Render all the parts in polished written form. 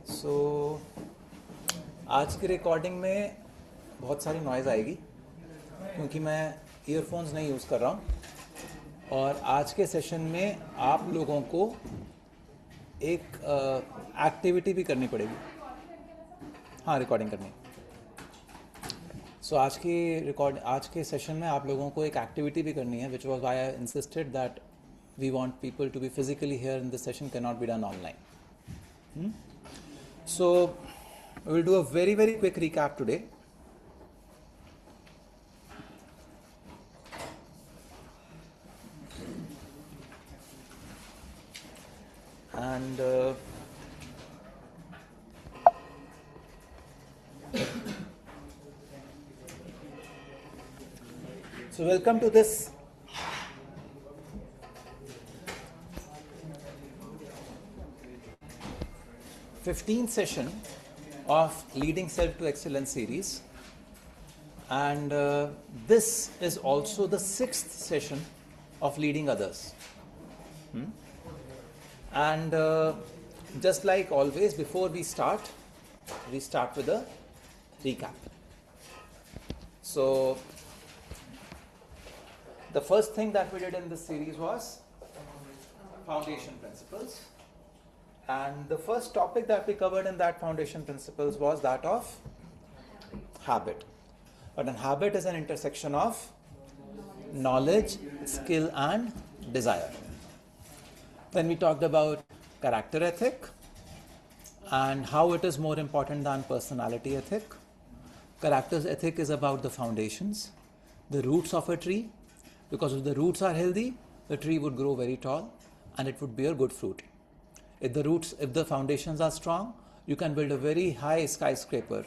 सो आज की रिकॉर्डिंग में बहुत सारी नॉइज़ आएगी क्योंकि मैं ईयरफोन्स नहीं यूज़ कर रहा हूँ। और आज के सेशन में आप लोगों को एक एक्टिविटी भी करनी पड़ेगी। हाँ, रिकॉर्डिंग करनी। सो आज के सेशन में आप लोगों को एक एक्टिविटी भी करनी है, which was why I insisted that we want people to be physically here in this session, can not be done online. So we will do a very quick recap today. And so welcome to this 15th session of Leading Self to Excellence series, and this is also the 6th session of Leading Others. And just like always, before we start with a recap. So the first thing that we did in this series was foundation principles. And the first topic that we covered in that foundation principles was that of habit. But a habit is an intersection of knowledge, skill, and desire. Then we talked about character ethic and how it is more important than personality ethic. Character ethic is about the foundations, the roots of a tree, because if the roots are healthy, the tree would grow very tall and it would bear good fruit. If the foundations are strong, you can build a very high skyscraper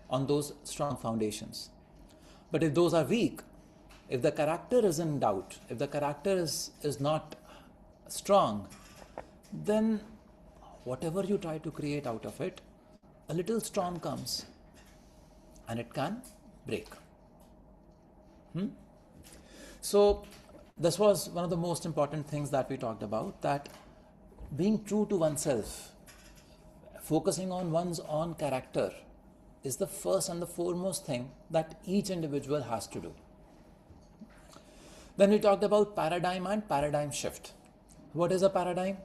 on those strong foundations. But if those are weak, if the character is in doubt, if the character is not strong, then whatever you try to create out of it, a little storm comes and it can break. So this was one of the most important things that we talked about, that being true to oneself, focusing on one's own character is the first and the foremost thing that each individual has to do. Then we talked about paradigm and paradigm shift. What is a paradigm?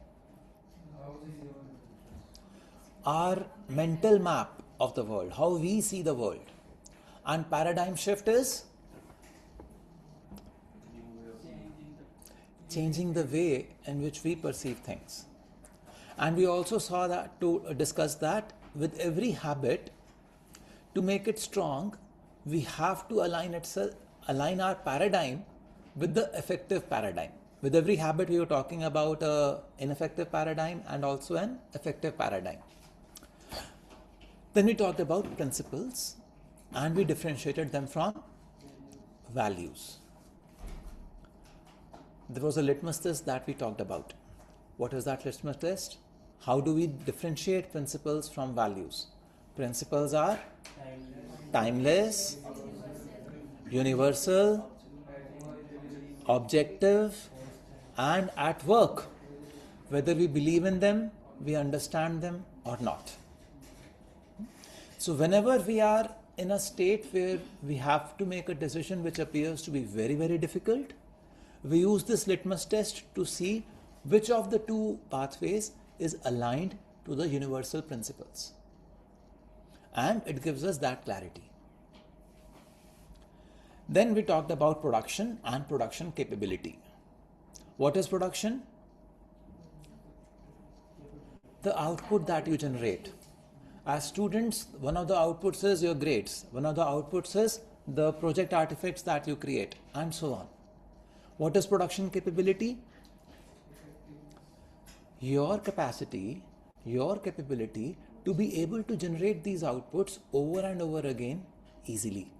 Our mental map of the world, how we see the world. And paradigm shift is changing the way in which we perceive things. And we also saw that to discuss that with every habit, to make it strong, we have to align our paradigm with the effective paradigm. With every habit, we were talking about an ineffective paradigm and also an effective paradigm. Then we talked about principles and we differentiated them from values. There was a litmus test that we talked about. What is that litmus test? How do we differentiate principles from values? Principles are timeless, universal, objective, and at work, whether we believe in them, we understand them or not. So whenever we are in a state where we have to make a decision which appears to be very difficult, we use this litmus test to see which of the two pathways is aligned to the universal principles. And it gives us that clarity. Then we talked about production and production capability. What is production? The output that you generate. As students, one of the outputs is your grades. One of the outputs is the project artifacts that you create, and so on. What is production capability? Your capacity, your capability to be able to generate these outputs over and over again easily.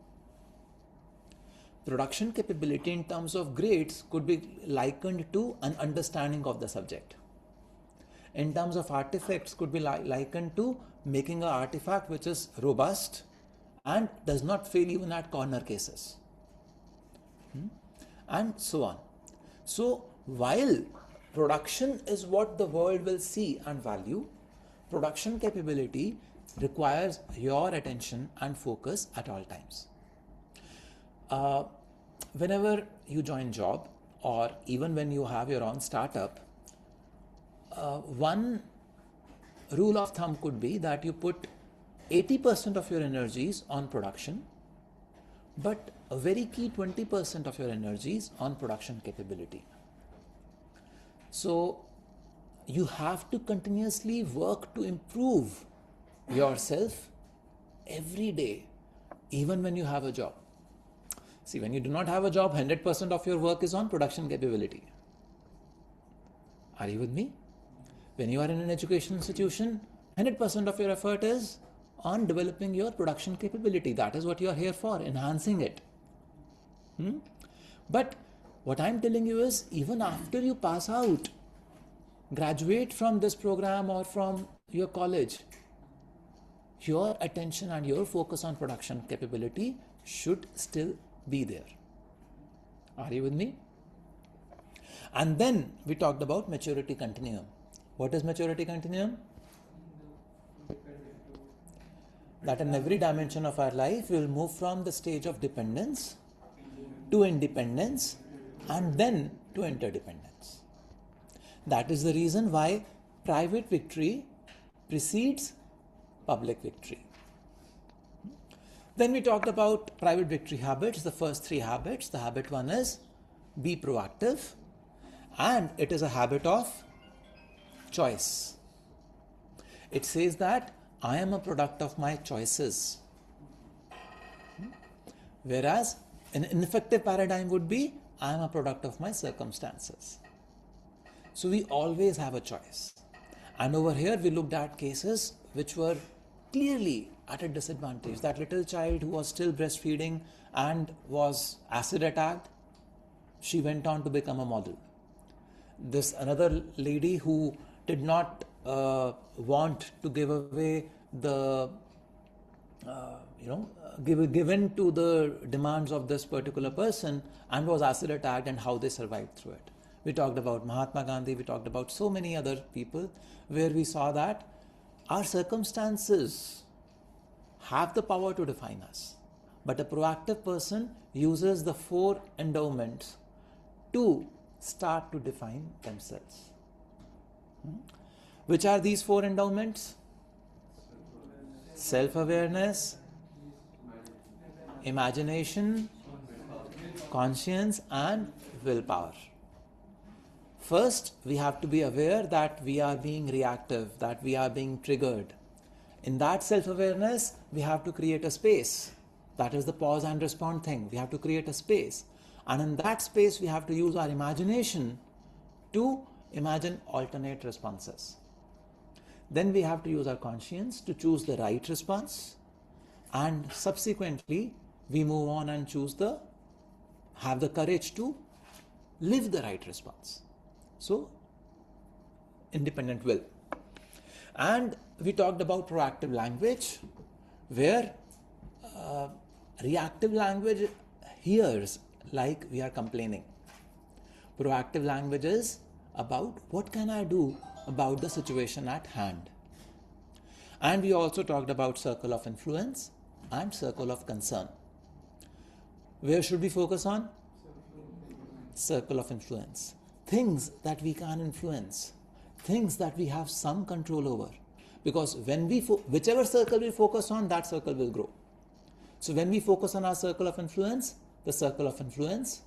Production capability in terms of grades could be likened to an understanding of the subject. In terms of artifacts, could be likened to making an artifact which is robust and does not fail even at corner cases. And so on. So while production is what the world will see and value, production capability requires your attention and focus at all times. Whenever you join job or even when you have your own startup, one rule of thumb could be that you put 80% of your energies on production, but a very key 20% of your energies on production capability. So you have to continuously work to improve yourself every day, even when you have a job. See, when you do not have a job, 100% of your work is on production capability. Are you with me? When you are in an education institution, 100% of your effort is on developing your production capability. That is what you are here for, enhancing it. But what I'm telling you is, even after you pass out, graduate from this program or from your college, your attention and your focus on production capability should still be there. Are you with me? And then we talked about maturity continuum. What is maturity continuum? That in every dimension of our life, we will move from the stage of dependence to independence and then to interdependence. That is the reason why private victory precedes public victory. Then we talked about private victory habits, the first three habits. The habit one is be proactive, and it is a habit of choice. It says that I am a product of my choices. Whereas an ineffective paradigm would be I am a product of my circumstances. So we always have a choice. And over here we looked at cases which were clearly at a disadvantage. That little child who was still breastfeeding and was acid attacked, she went on to become a model. This another lady who did not want to give away the given to the demands of this particular person and was acid attacked, and how they survived through it. We talked about Mahatma Gandhi, we talked about so many other people where we saw that our circumstances have the power to define us. But a proactive person uses the 4 endowments to start to define themselves. Which are these 4 endowments? Self-awareness, imagination, conscience, and willpower. First, we have to be aware that we are being reactive, that we are being triggered. In that self-awareness, we have to create a space. That is the pause and respond thing. We have to create a space. And in that space, we have to use our imagination to imagine alternate responses. Then we have to use our conscience to choose the right response. And subsequently, we move on and have the courage to live the right response. So, independent will. And we talked about proactive language, where reactive language hears like we are complaining. Proactive language is about what can I do about the situation at hand. And we also talked about circle of influence and circle of concern. Where should we focus on? Circle of influence. Things that we can influence, things that we have some control over. Because when whichever circle we focus on, that circle will grow. So when we focus on our circle of influence, the circle of influence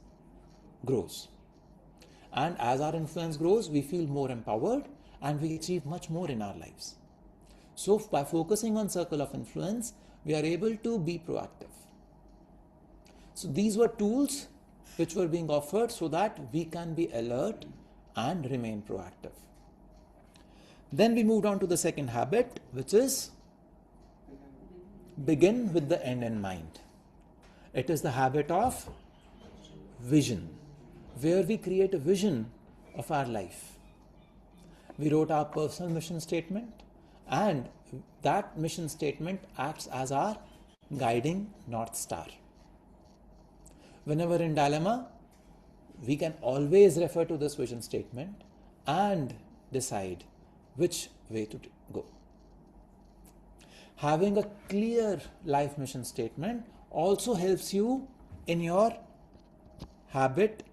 grows. And as our influence grows, we feel more empowered and we achieve much more in our lives. So by focusing on circle of influence, we are able to be proactive. So these were tools which were being offered so that we can be alert and remain proactive. Then we moved on to the second habit, which is begin with the end in mind. It is the habit of vision, where we create a vision of our life. We wrote our personal mission statement, and that mission statement acts as our guiding North Star. Whenever in dilemma, we can always refer to this vision statement and decide which way to go. having a clear life mission statement also helps you in your habit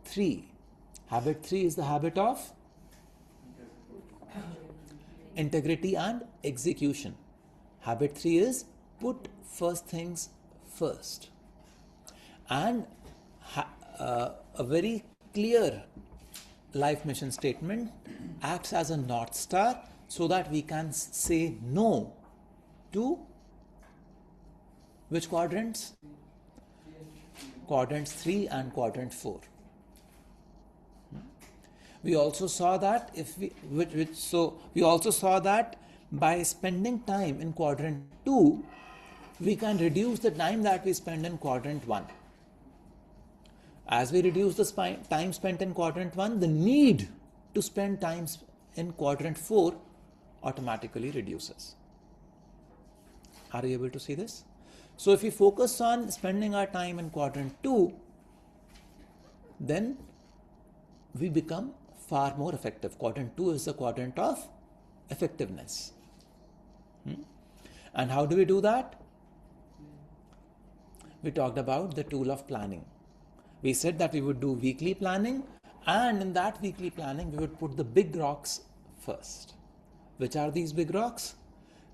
3. Habit 3 is the habit of integrity and execution. Habit 3 is put first things first. And a very clear life mission statement acts as a North Star so that we can say no to which quadrants? Quadrants 3 and quadrant 4. We also saw that we also saw that by spending time in quadrant 2, we can reduce the time that we spend in quadrant 1. As we reduce the time spent in quadrant 1, the need to spend time in quadrant 4 automatically reduces. Are you able to see this? So if we focus on spending our time in quadrant 2, then we become far more effective. Quadrant 2 is the quadrant of effectiveness. And how do we do that? We talked about the tool of planning. We said that we would do weekly planning, and in that weekly planning, we would put the big rocks first. Which are these big rocks?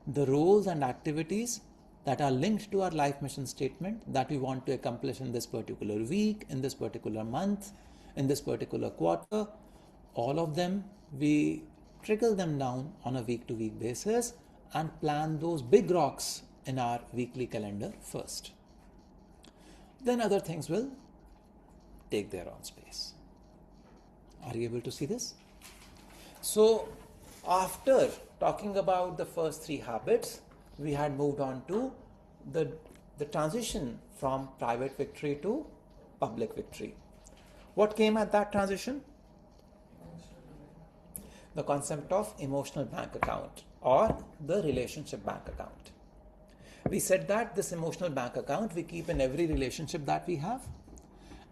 The roles and activities that are linked to our life mission statement that we want to accomplish in this particular week, in this particular month, in this particular quarter. All of them, we trickle them down on a week-to-week basis and plan those big rocks in our weekly calendar first. Then other things will take their own space. Are you able to see this? So, after talking about the first 3 habits, we had moved on to the transition from private victory to public victory. What came at that transition? The concept of emotional bank account or the relationship bank account. We said that this emotional bank account we keep in every relationship that we have.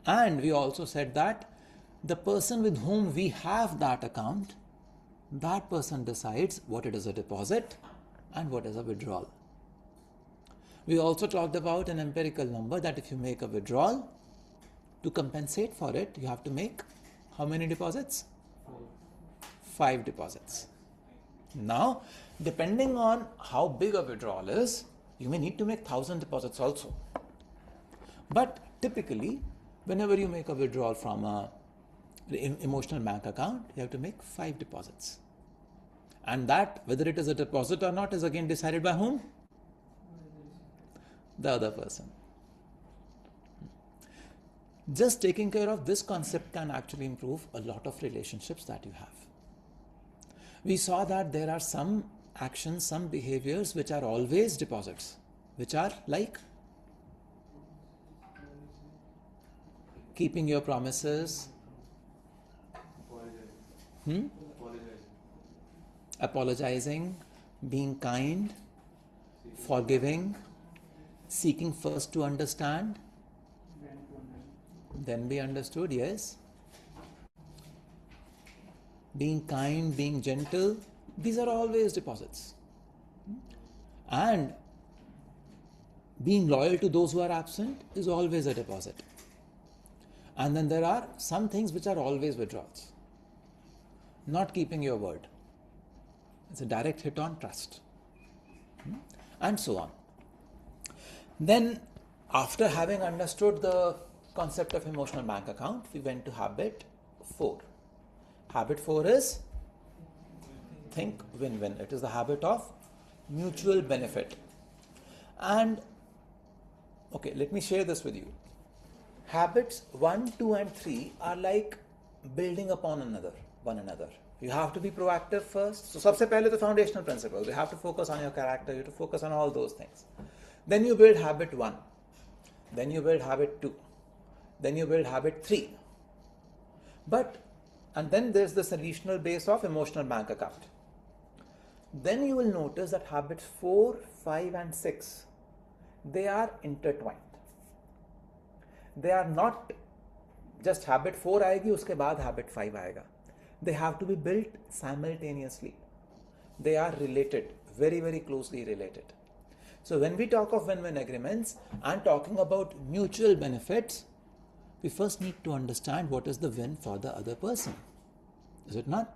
And we also said that the person with whom we have that account, that person decides what it is a deposit and what is a withdrawal. We also talked about an empirical number that if you make a withdrawal, to compensate for it, you have to make how many deposits? 5 deposits. Now, depending on how big a withdrawal is, you may need to make 1,000 deposits also. But typically, whenever you make a withdrawal from a emotional bank account, you have to make 5 deposits. And that, whether it is a deposit or not, is again decided by whom? The other person. Just taking care of this concept can actually improve a lot of relationships that you have. We saw that there are some actions, some behaviors which are always deposits, which are like keeping your promises, apologizing, being kind, forgiving, seeking first to understand, then be understood, yes. Being kind, being gentle, these are always deposits. And being loyal to those who are absent is always a deposit. And then there are some things which are always withdrawals. Not keeping your word. It's a direct hit on trust. And so on. Then, after having understood the concept of emotional bank account, we went to habit 4. Habit 4 is think win-win. It is the habit of mutual benefit. And, okay, let me share this with you. Habits 1, 2 and 3 are like building upon one another. You have to be proactive first. So, सबसे पहले the foundational principles. You have to focus on your character. You have to focus on all those things. Then you build habit 1. Then you build habit 2. Then you build habit 3. And then there's this additional base of emotional bank account. Then you will notice that habits 4, 5 and 6, they are intertwined. They are not just habit 4 आएगी उसके बाद habit 5 आएगा. They have to be built simultaneously. They are related, very, very closely related. So when we talk of win-win agreements and talking about mutual benefits, we first need to understand what is the win for the other person. Is it not?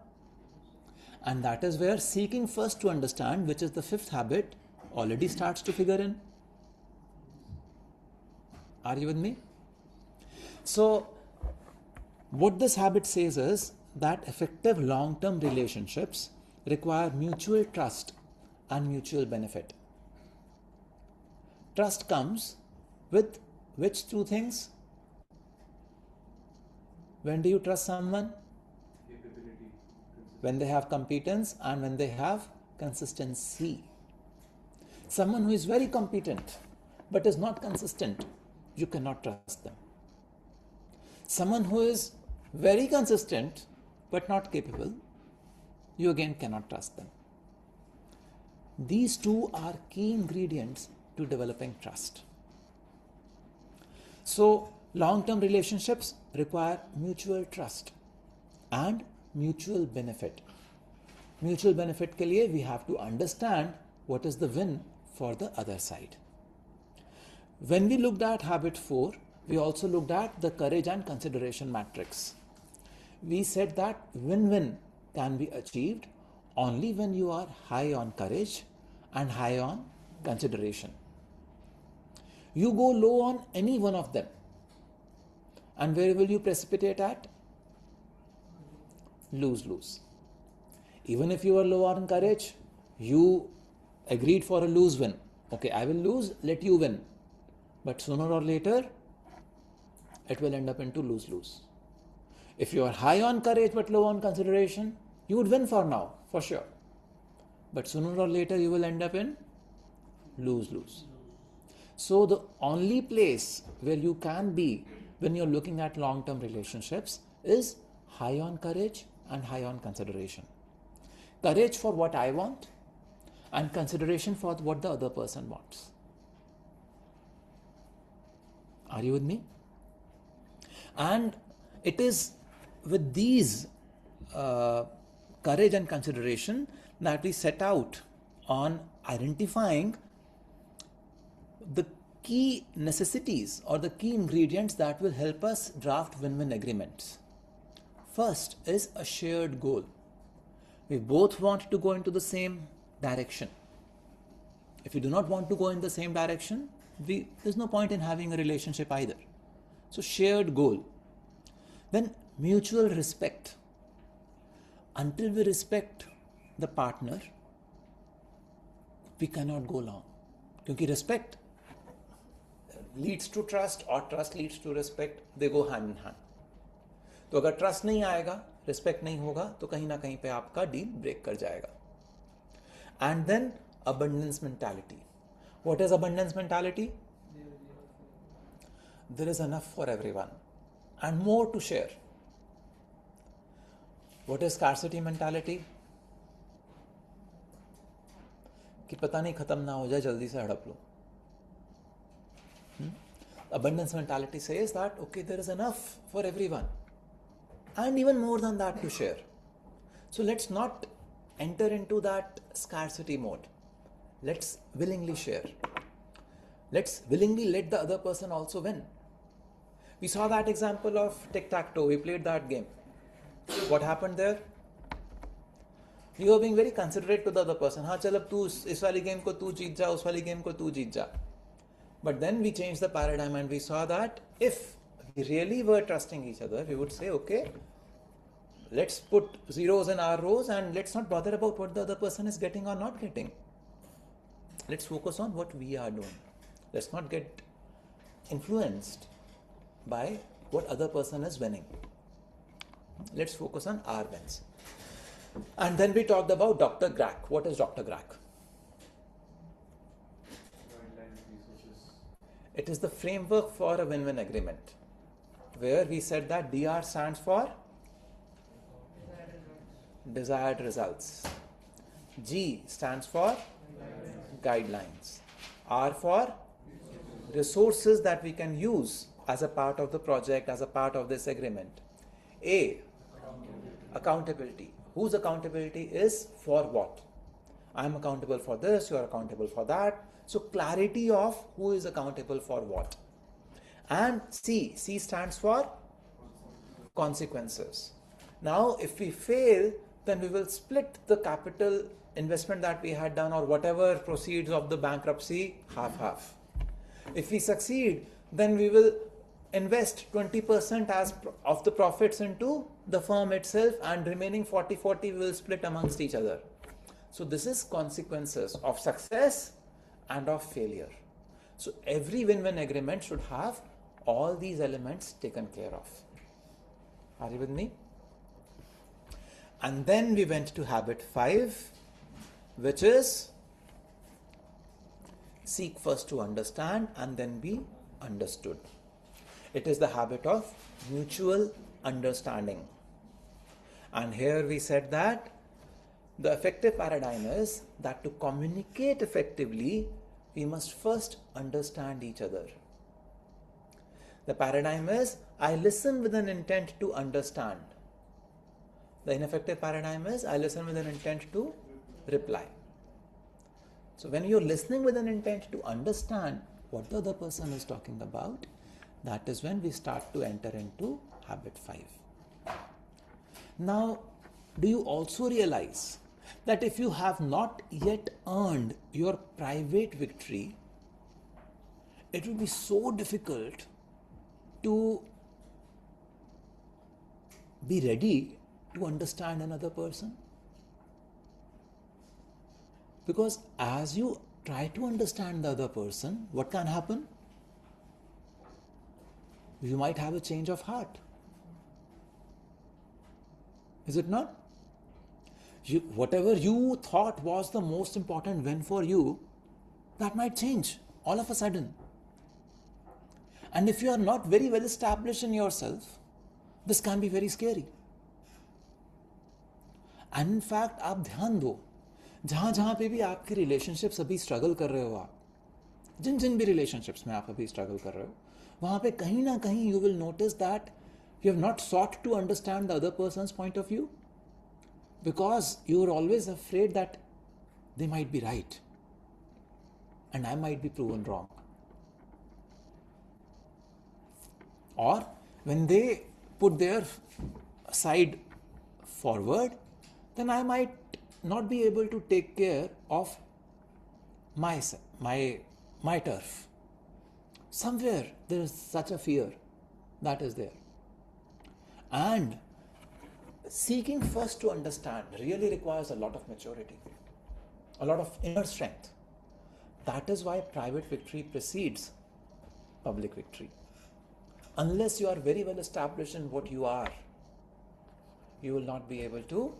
And that is where seeking first to understand, which is the fifth habit, already starts to figure in. Are you with me? So what this habit says is that effective long-term relationships require mutual trust and mutual benefit. Trust comes with which two things? When do you trust someone? Capability. When they have competence and when they have consistency. Someone who is very competent but is not consistent, you cannot trust them. Someone who is very consistent but not capable, you again cannot trust them. These two are key ingredients to developing trust. So, long-term relationships require mutual trust and mutual benefit. Mutual benefit के लिए we have to understand what is the win for the other side. When we looked at habit 4, we also looked at the courage and consideration matrix. We said that win-win can be achieved only when you are high on courage and high on consideration. You go low on any one of them, and where will you precipitate at? Lose-lose. Even if you are low on courage, you agreed for a lose-win. Okay, I will lose, let you win. But sooner or later, it will end up into lose-lose. If you are high on courage but low on consideration, you would win for now, for sure. But sooner or later, you will end up in lose-lose. So the only place where you can be when you're looking at long-term relationships is high on courage and high on consideration. Courage for what I want and consideration for what the other person wants. Are you with me? And it is with these courage and consideration that we set out on identifying the key necessities or the key ingredients that will help us draft win-win agreements. First is a shared goal. We both want to go into the same direction. If you do not want to go in the same direction, there's no point in having a relationship either. So shared goal. Then mutual respect. Until we respect the partner, we cannot go long. Because respect leads to trust or trust leads to respect, they go hand in hand. तो अगर trust नहीं आएगा, respect नहीं होगा, तो कहीं ना कहीं पे आपका डील ब्रेक कर जाएगा. And then abundance mentality. What is abundance mentality? There is enough for everyone and more to share. What is scarcity mentality? कि पता नहीं खत्म ना हो जाए, जल्दी से हड़प लो. Abundance mentality says that okay, there is enough for everyone and even more than that to share. So let's not enter into that scarcity mode. Let's willingly share. Let's willingly let the other person also win. We saw that example of tic-tac-toe. We played that game. What happened there? You were being very considerate to the other person. हाँ चल अब तू इस वाली game को तू जीत जा, उस वाली गेम को तू जीत जा. But then we changed the paradigm and we saw that if we really were trusting each other, we would say, okay, let's put zeros in our rows and let's not bother about what the other person is getting or not getting. Let's focus on what we are doing. Let's not get influenced by what other person is winning. Let's focus on our wins. And then we talked about Dr. Grach. What is Dr. Grach? It is the framework for a win-win agreement, where we said that DR stands for desired results. G stands for guidelines. R for resources that we can use as a part of the project, as a part of this agreement. A, accountability. Whose accountability is for what? I am accountable for this, you are accountable for that. So clarity of who is accountable for what. And C stands for consequences. Now, if we fail, then we will split the capital investment that we had done or whatever proceeds of the bankruptcy half. If we succeed, then we will invest 20% of the profits into the firm itself, and remaining 40-40 we will split amongst each other. So this is consequences of success and of failure. So every win-win agreement should have all these elements taken care of. Are you with me? And then we went to habit 5, which is seek first to understand and then be understood. It is the habit of mutual understanding. And here we said that the effective paradigm is that to communicate effectively, we must first understand each other. The paradigm is, I listen with an intent to understand. The ineffective paradigm is, I listen with an intent to reply. So when you're listening with an intent to understand what the other person is talking about, that is when we start to enter into habit 5. Now, do you also realize that if you have not yet earned your private victory, it will be so difficult to be ready to understand another person? Because as you try to understand the other person, what can happen? You might have a change of heart. Is it not? Whatever you thought was the most important win for you, that might change all of a sudden. And if you are not very well established in yourself, this can be very scary. And in fact, आप ध्यान दो, जहाँ पे भी आपके relationships अभी struggle कर रहे हो आप, जिन भी relationships में आप अभी struggle कर रहे हो, वहाँ पे कहीं ना कहीं you will notice that you have not sought to understand the other person's point of view, because you are always afraid that they might be right and I might be proven wrong. Or when they put their side forward, then I might not be able to take care of my turf. Somewhere there is such a fear that is there. And seeking first to understand really requires a lot of maturity, a lot of inner strength. That is why private victory precedes public victory. Unless you are very well established in what you are, you will not be able to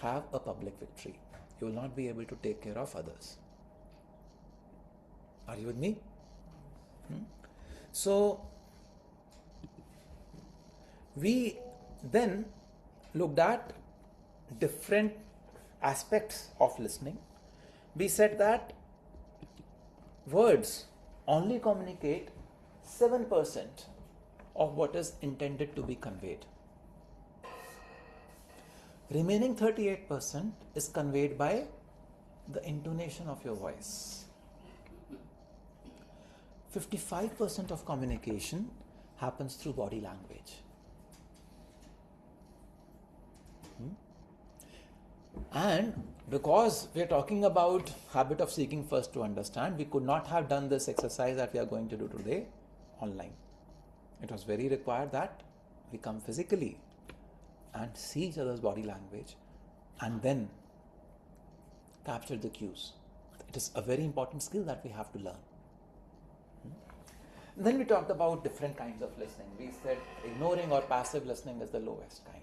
have a public victory. You will not be able to take care of others. Are you with me? So, we then looked at different aspects of listening. We said that words only communicate 7% of what is intended to be conveyed. Remaining 38% is conveyed by the intonation of your voice. 55% of communication happens through body language. And because we are talking about habit of seeking first to understand, we could not have done this exercise that we are going to do today online. It was very required that we come physically and see each other's body language and then capture the cues. It is a very important skill that we have to learn. Then we talked about different kinds of listening. We said ignoring or passive listening is the lowest kind.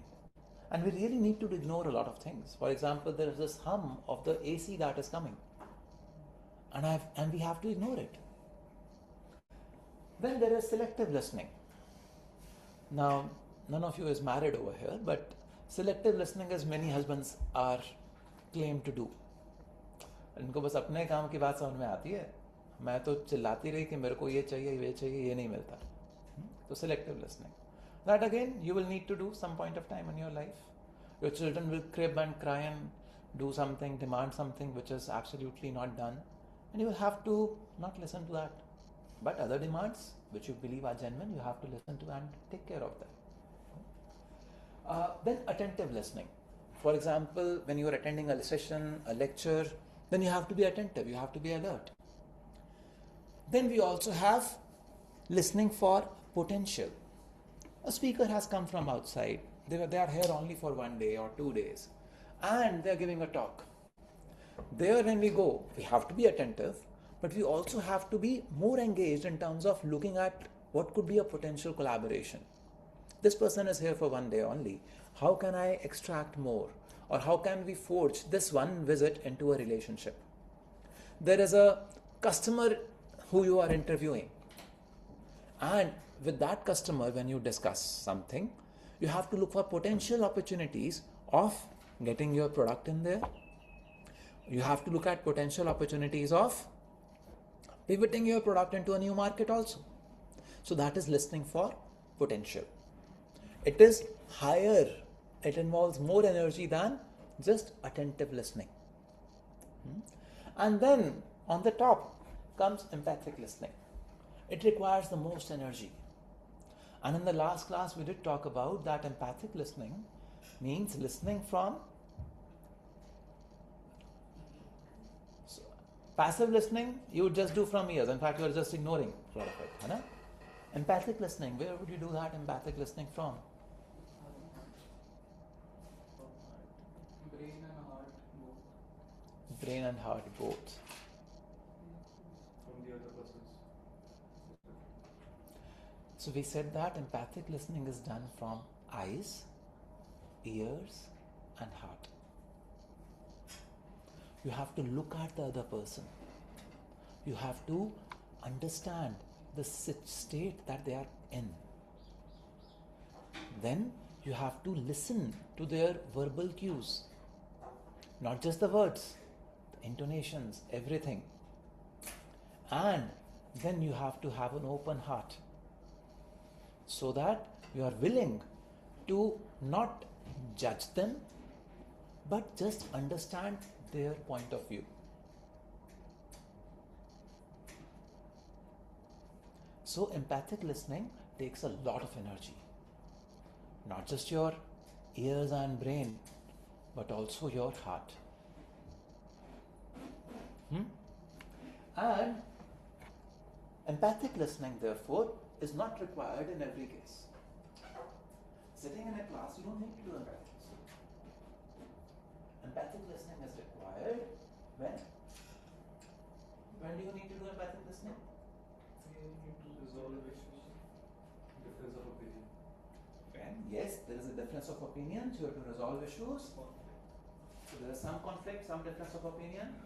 And we really need to ignore a lot of things. For example, there is this hum of the AC that is coming. And we have to ignore it. Then there is selective listening. Now, none of you is married over here, but selective listening as many husbands are claimed to do. इनको बस अपने काम की बात समझ में आती है. मैं तो चिल्लाती रही कि मेरे को ये चाहिए, ये नहीं मिलता. So selective listening. That again, you will need to do some point of time in your life. Your children will crib and cry and do something, demand something which is absolutely not done, and you will have to not listen to that. But other demands which you believe are genuine, you have to listen to and take care of them. Then attentive listening. For example, when you are attending a session, a lecture, then you have to be attentive, you have to be alert. Then we also have listening for potential. A speaker has come from outside, they are here only for 1 day or 2 days, and they are giving a talk. There when we go, we have to be attentive, but we also have to be more engaged in terms of looking at what could be a potential collaboration. This person is here for 1 day only. How can I extract more? Or how can we forge this one visit into a relationship? There is a customer who you are interviewing. And with that customer, when you discuss something, you have to look for potential opportunities of getting your product in there. You have to look at potential opportunities of pivoting your product into a new market also. So that is listening for potential. It is higher, it involves more energy than just attentive listening. And then on the top comes empathic listening. It requires the most energy. And in the last class we did talk about that empathic listening means listening from passive listening, you would just do from ears. In fact, you are just ignoring a lot of it. Right? Empathic listening, where would you do that empathic listening from? Brain and heart both. Brain and heart both. From the other person's. So we said that empathic listening is done from eyes, ears, and heart. You have to look at the other person. You have to understand the state that they are in. Then you have to listen to their verbal cues. Not just the words, the intonations, everything. And then you have to have an open heart so that you are willing to not judge them, but just understand their point of view. So empathic listening takes a lot of energy. Not just your ears and brain, but also your heart. And empathic listening, therefore, is not required in every case. Sitting in a class, you don't need to do empathic listening. Empathic listening is required when? When do you need to do empathic listening? We need to resolve issues. Difference of opinion. When? Yes, there is a difference of opinion, so you have to resolve issues. So there is some conflict, some difference of opinion.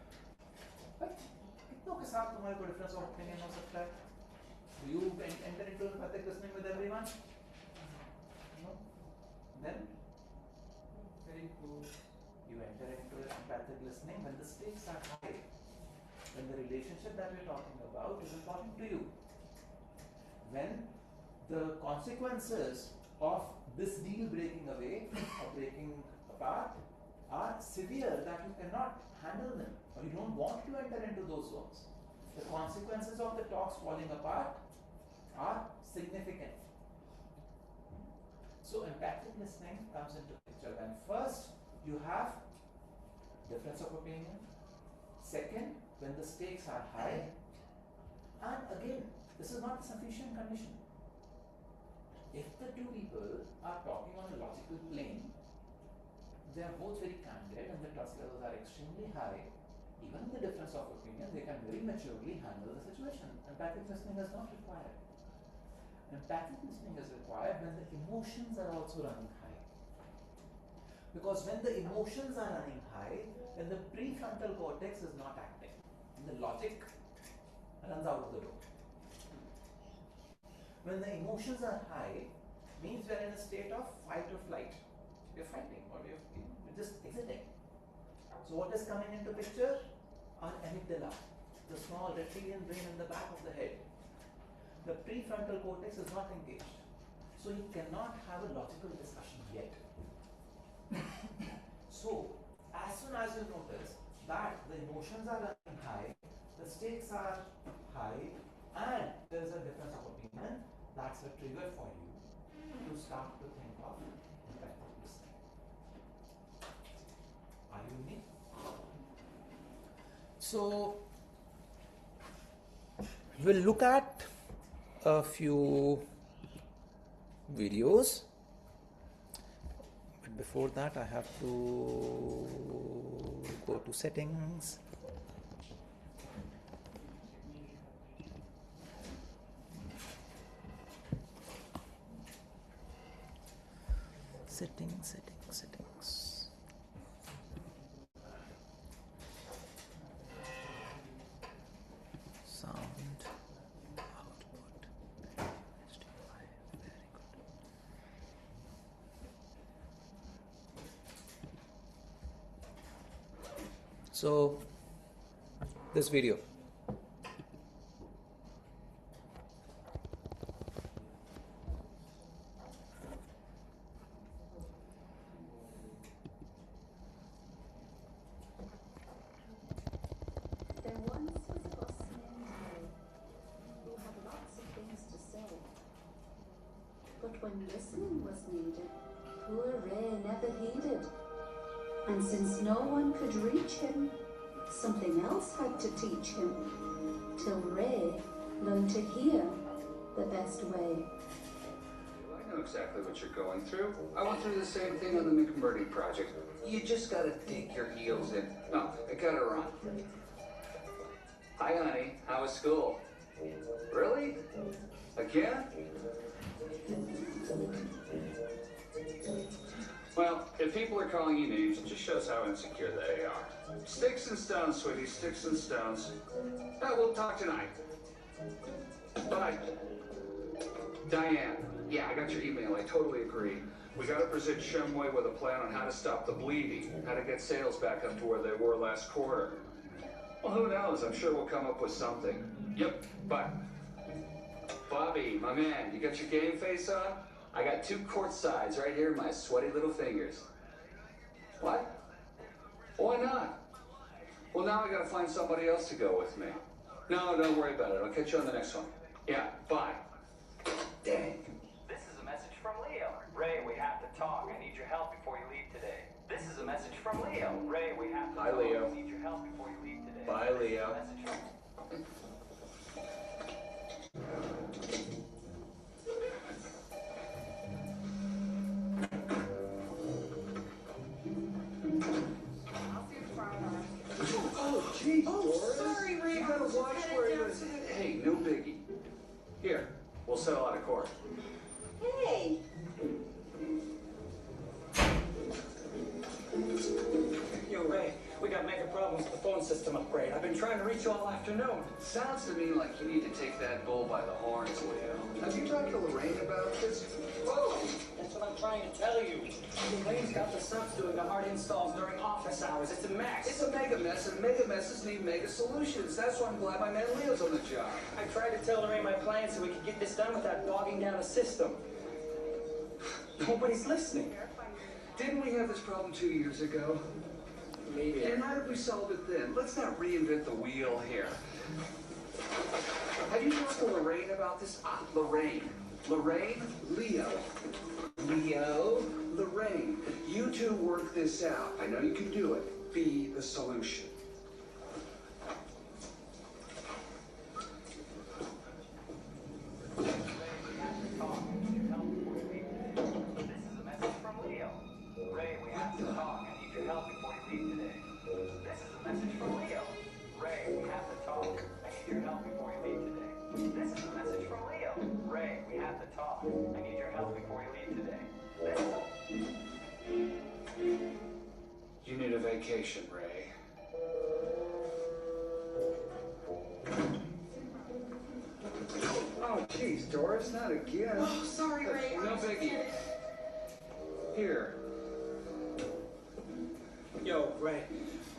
But कितनों के साथ तुम्हारे को difference of opinion हो सकता है? Do you enter into empathic listening with everyone? No. Then Very close. you enter into empathic listening when the stakes are high, when the relationship that we're talking about is important to you, when the consequences of this deal breaking away or breaking apart are severe that you cannot handle them or you don't want to enter into those zones. The consequences of the talks falling apart are significant. So empathic listening comes into picture when first you have difference of opinion, second when the stakes are high, and again this is not a sufficient condition. If the two people are talking on a logical plane, they are both very candid and the trust levels are extremely high, even in the difference of opinion, they can very maturely handle the situation. Empathic listening is not required. Empathic listening is required when the emotions are also running high. Because when the emotions are running high, then the prefrontal cortex is not acting. And the logic runs out of the door. When the emotions are high, means we are in a state of fight or flight. We are fighting or we're just exiting. So what is coming into picture? Our amygdala, the small reptilian brain in the back of the head. The prefrontal cortex is not engaged. So you cannot have a logical discussion yet. So as soon as you notice that the emotions are running high, the stakes are high, and there is a difference of opinion, that's a trigger for you to start to think of impactful listening. Are you with me? So, we'll look at a few videos, but before that I have to go to settings. Settings. Sound output. HDMI, very good. So, this video. There once was a boss named Ray, who had lots of things to say. But when listening was needed, poor Ray never heeded. And since no one could reach him, something else had to teach him, till Ray learned to hear the best way. I know exactly what you're going through. I went through the same thing on the McMurdy project. You just gotta dig your heels in. No, I gotta run. Hi, honey. How was school? Really? Again? Well, if people are calling you names, it just shows how insecure they are. Sticks and stones, sweetie. Sticks and stones. We'll talk tonight. Bye. Diane. Yeah, I got your email. I totally agree. We got to present Shumway with a plan on how to stop the bleeding, how to get sales back up to where they were last quarter. Well, who knows? I'm sure we'll come up with something. Yep, bye. Bobby, my man, you got your game face on? I got 2 court sides right here in my sweaty little fingers. What? Why not? Well, now I got to find somebody else to go with me. No, don't worry about it. I'll catch you on the next one. Yeah, bye. Dang. This is a message from Leo. Ray, we have to talk. I need your help before you leave today. This is a message from Leo. Ray, we have to Hi, talk. Leo. I need your help before you leave today. Bye, This is a Leo. message from- Oh, geez, Doris. Sorry, Ray. You I gotta was watch just where headed you're downstairs. Hey, no biggie. Here, we'll settle out of court. Hey. Yo, Ray, we got major problems with the phone system upgrade. I've been trying to reach you all afternoon. Sounds to me like you need to take that bull by the horns, Leo. Have you talked to Lorraine about this? Whoa! That's what I'm trying to tell you. Elaine's got the subs doing the hard installs during office hours. It's a mess. It's a mega mess, and mega messes need mega solutions. That's why I'm glad my man Leo's on the job. I tried to tell Lorraine my plan so we could get this done without bogging down the system. Nobody's listening. Didn't we have this problem 2 years ago? Maybe. And how did we solve it then? Let's not reinvent the wheel here. Have you talked to Lorraine about this? Lorraine. Lorraine? Leo. Leo? Lorraine. You two work this out. I know you can do it. Be the solution. Ray, we have to talk. I need your help before you leave today. This is a message from Leo. Ray, we have to talk. I need your help before you leave today. This is a message from Leo. Ray, we have to talk. I need your help before you leave today. This is You need a vacation, Ray. Oh, jeez, Doris, not again. Oh, sorry, Ray. No biggie. Here. Yo, Ray,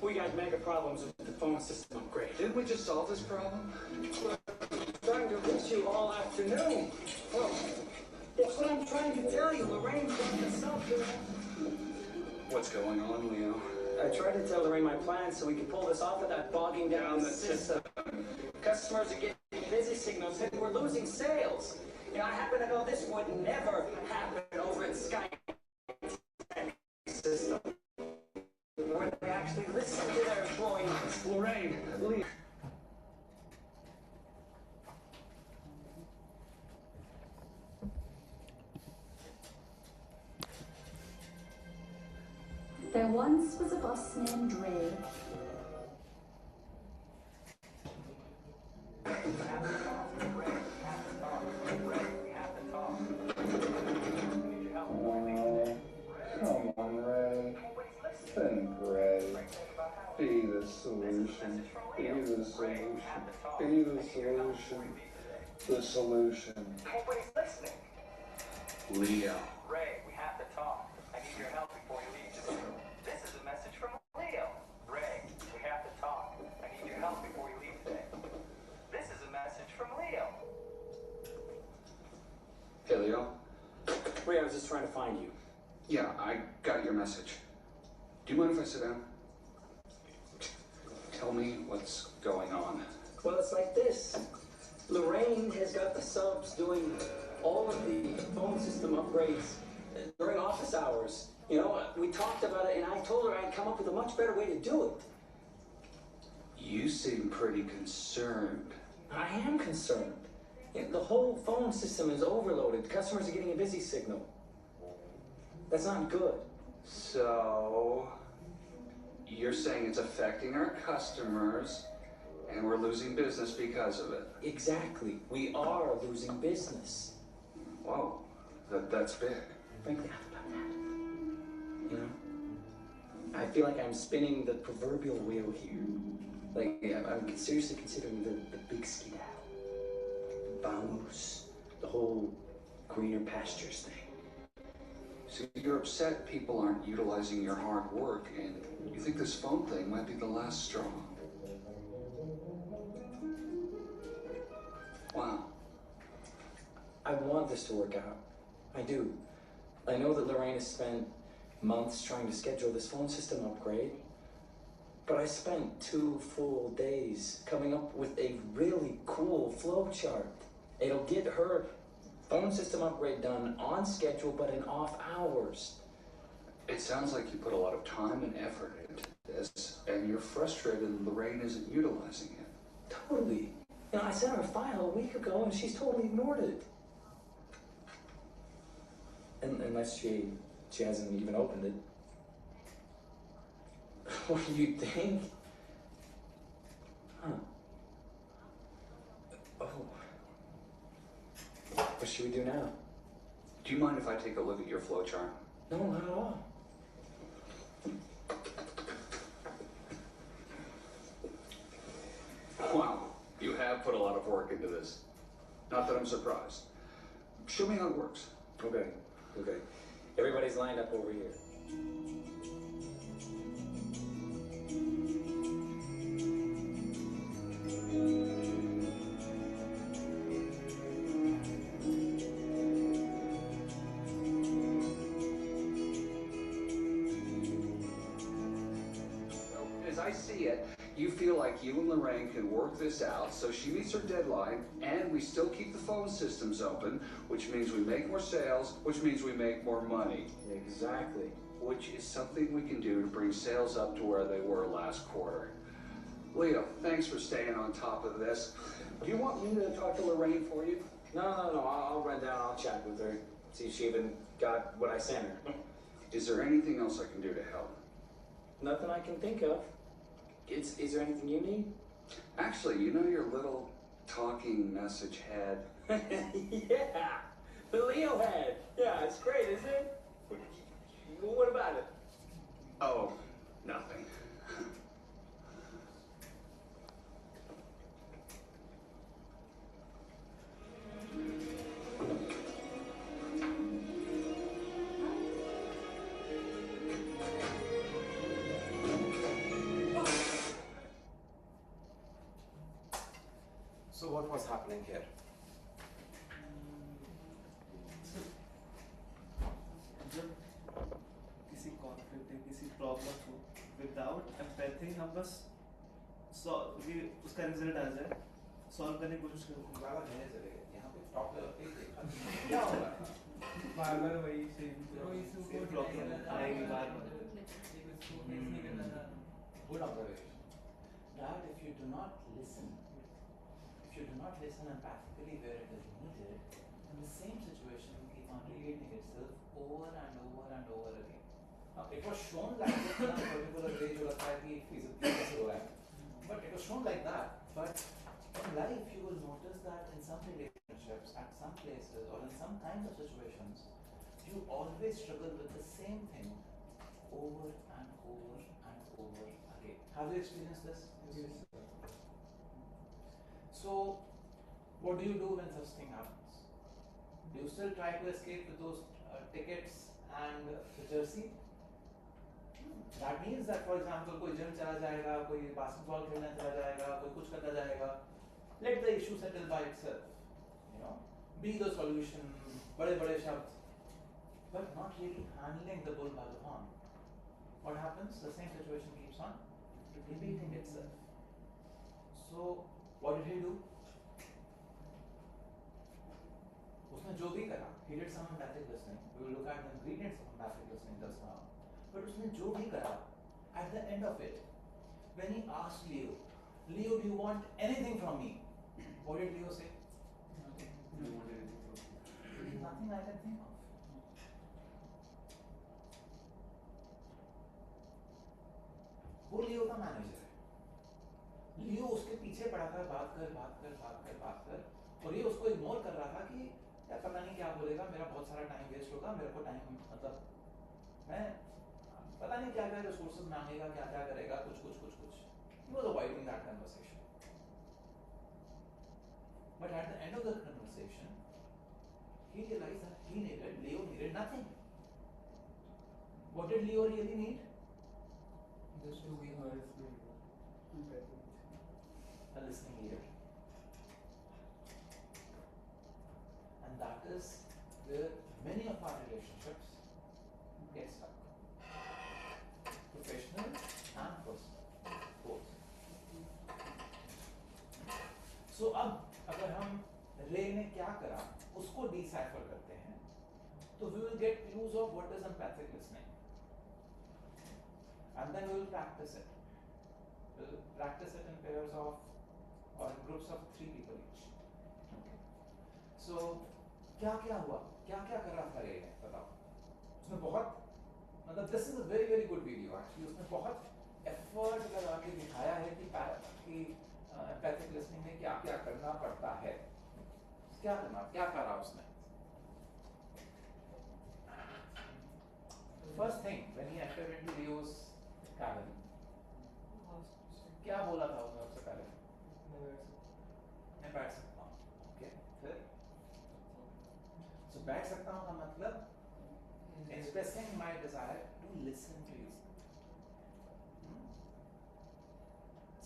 we got mega problems with the phone system upgrade. Didn't we just solve this problem? Trying to reach you all afternoon. Well, that's what I'm trying to tell you. Lorraine's got the subs. What's going on, Leo? I tried to tell Lorraine my plan so we could pull this off without bogging down the system. Customers are getting busy signals and we're losing sales. You know, I happen to know this would never happen over at Sky System, where they actually listen to their employees. Lorraine, leave. There once was a boss named Ray. Come on, Ray. Think, Ray. Be the solution. Be the solution. Be the solution. The solution. Nobody's listening. Leo. Ray, we have to talk. I need your help before you leave today. This is a message from Leo. Ray, we have to talk. I need your help before you leave today. This is a message from Leo. Hey, Leo. Ray, I was just trying to find you. Yeah, I got your message. Do you mind if I sit down? Tell me what's going on. Well, it's like this. Lorraine has got the subs doing all of the phone system upgrades during office hours. You know, we talked about it and I told her I'd come up with a much better way to do it. You seem pretty concerned. I am concerned. The whole phone system is overloaded. Customers are getting a busy signal. That's not good. So, you're saying it's affecting our customers and we're losing business because of it? Exactly. We are losing business. Whoa, that's big. Frankly, I thought about that. You know? I feel like I'm spinning the proverbial wheel here. Like, I'm seriously considering the big skedaddle. Vamoose. The whole greener pastures thing. So you're upset people aren't utilizing your hard work and you think this phone thing might be the last straw. Wow. I want this to work out. I do. I know that Lorraine has spent months trying to schedule this phone system upgrade, but I spent 2 full days coming up with a really cool flow chart. It'll get her phone system upgrade done on schedule, but in off hours. It sounds like you put a lot of time and effort into this, and you're frustrated Lorraine isn't utilizing it. Totally. You know, I sent her a file a week ago and she's totally ignored it. Unless she hasn't even opened it. What do you think? Huh. Oh. What should we do now? Do you mind if I take a look at your flowchart? No, not at all. Wow, you have put a lot of work into this. Not that I'm surprised. Show me how it works. Okay. Everybody's lined up over here. As I see it, you feel like you and Lorraine can work this out so she meets her deadline and we still keep the phone systems open, which means we make more sales, which means we make more money. Exactly. Which is something we can do to bring sales up to where they were last quarter. Leo, thanks for staying on top of this. Do you want me to talk to Lorraine for you? No. I'll run down, I'll chat with her, see if she even got what I sent her. Is there anything else I can do to help? Nothing I can think of. Is there anything you need? Actually, you know your little talking message head? Yeah, the Leo head. Yeah, it's great, isn't it? What about it? Oh, nothing. So what was happening here? जब किसी conflict या किसी problem हो with हम बस उसका result आ जाए, solve करने की कोशिश करें। बाबा मेरे चले गए यहाँ पे टॉप लेवल पे देखा क्या हो रहा है बार बार वही सेम प्रॉब्लम आएगी बार बार। good observation that if you do not listen empathically where it is needed, then the same situation will keep on repeating itself over and over and over again. Now it was shown like this in a particular way जो लगता है कि feasibility कैसे हो रहा है, but it was shown like that. But in life you will notice that in some relationships, at some places or in some kinds of situations, you always struggle with the same thing over and over and over again. Have you experienced this? Yes. So, what do you do when such thing happens? Do you still try to escape with those tickets and the jersey? That means that, for example, कोई gym चला जाएगा, कोई basketball खेलने चला जाएगा, कोई कुछ करता जाएगा. Let the issue settle by itself. You know, be the solution. बड़े-बड़े शब्द, but not really handling the bull by the horn. What happens? The same situation keeps on repeating itself. So, what did he do? उसने जो भी करा, he did some empathic listening. We will look at the ingredients of empathic listening just now. But उसने जो भी करा, at the end of it, when he asked Leo, Leo, do you want anything from me? What did Leo say? You want anything from me? There is nothing I can think of. वो लियो का manager है। लियो उसके पीछे पड़ा था, बात कर, और ये उसको इग्नोर कर रहा था कि यार पता नहीं क्या बोलेगा, मेरा बहुत सारा टाइम वेस्ट होगा, मेरे को टाइम मतलब मैं पता नहीं क्या रिसोर्सेज मांगेगा, क्या करेगा, कुछ। He was avoiding that conversation. But at the end of the conversation, he realized that Leo needed nothing. What did Leo really need? Just to be honest, A listening ear. And that is where many of our relationships get stuck. Professional and personal, both. So अब अगर हम रे ने क्या करा उसको decipher करते हैं, तो we will get clues of what is empathic listening. And then we will practice it. We'll practice it in pairs of or in groups of 3 people each. Okay. So क्या हुआ? क्या कर रहा था रे ने? बताओ. उसने बहुत मतलब this is a very very good video actually. उसने बहुत effort लगा के दिखाया है कि empathic listening में क्या करना पड़ता है. क्या करा उसने? First thing when he entered into Leo's cabin, क्या बोला था उसने उससे पहले? मैं बैठ सकता हूँ. Okay, फिर so बैठ सकता हूँ का मतलब expressing my desire to listen to you.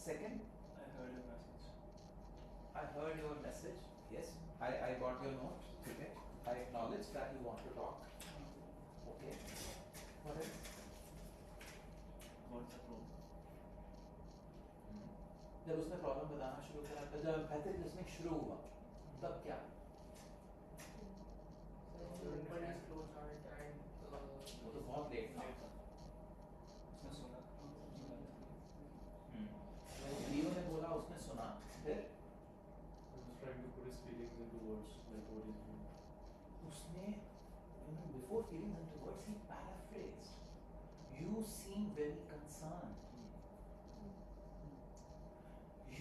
Second, I heard your message. I heard your message. Yes, I got your note. Okay, I acknowledge that you want to talk. Okay, what else? What's the problem? जब उसने problem बताना शुरू करा, तो जब empathic listening शुरू हुआ, तब क्या? वो तो बहुत लेट था. उसने सुना. लियो ने बोला, उसने सुना, फिर He was trying to put his feelings into words, like what he's doing. उसने before feelings into words, he paraphrased. You seem very concerned.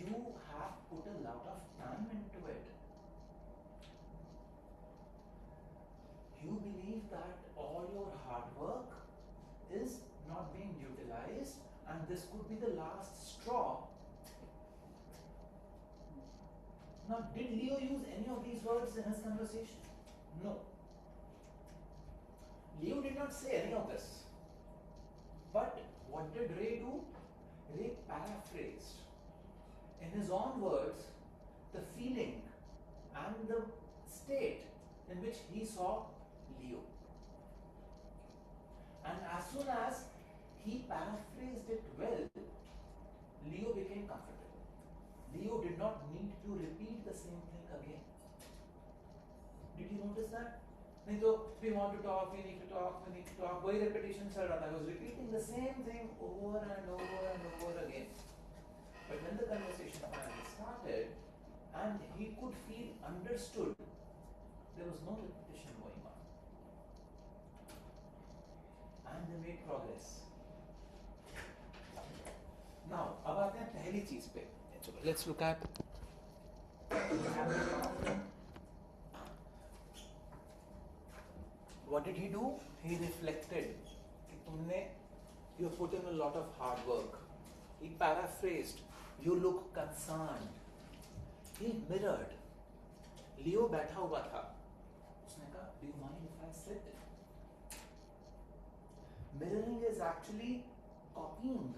You have put a lot of time into it. You believe that all your hard work is not being utilized and this could be the last straw. Now, did Leo use any of these words in his conversation? No. Leo did not say any of this. But what did Ray do? Ray paraphrased in his own words the feeling and the state in which he saw Leo. And as soon as he paraphrased it well, not need to repeat the same thing again. Did you notice that? नहीं तो we want to talk, we need to talk, we need to talk. वही repetition चल रहा था. I was repeating the same thing over and over and over again. But when the conversation finally started, and he could feel understood, there was no repetition going on. And they made progress. Now, अब आते हैं पहली चीज पे. Let's look at what did he do? He reflected. You put in a lot of hard work. He paraphrased. You look concerned. He mirrored. Leo बैठा हुआ था. उसने कहा, do you mind if I sit? Mirroring is actually copying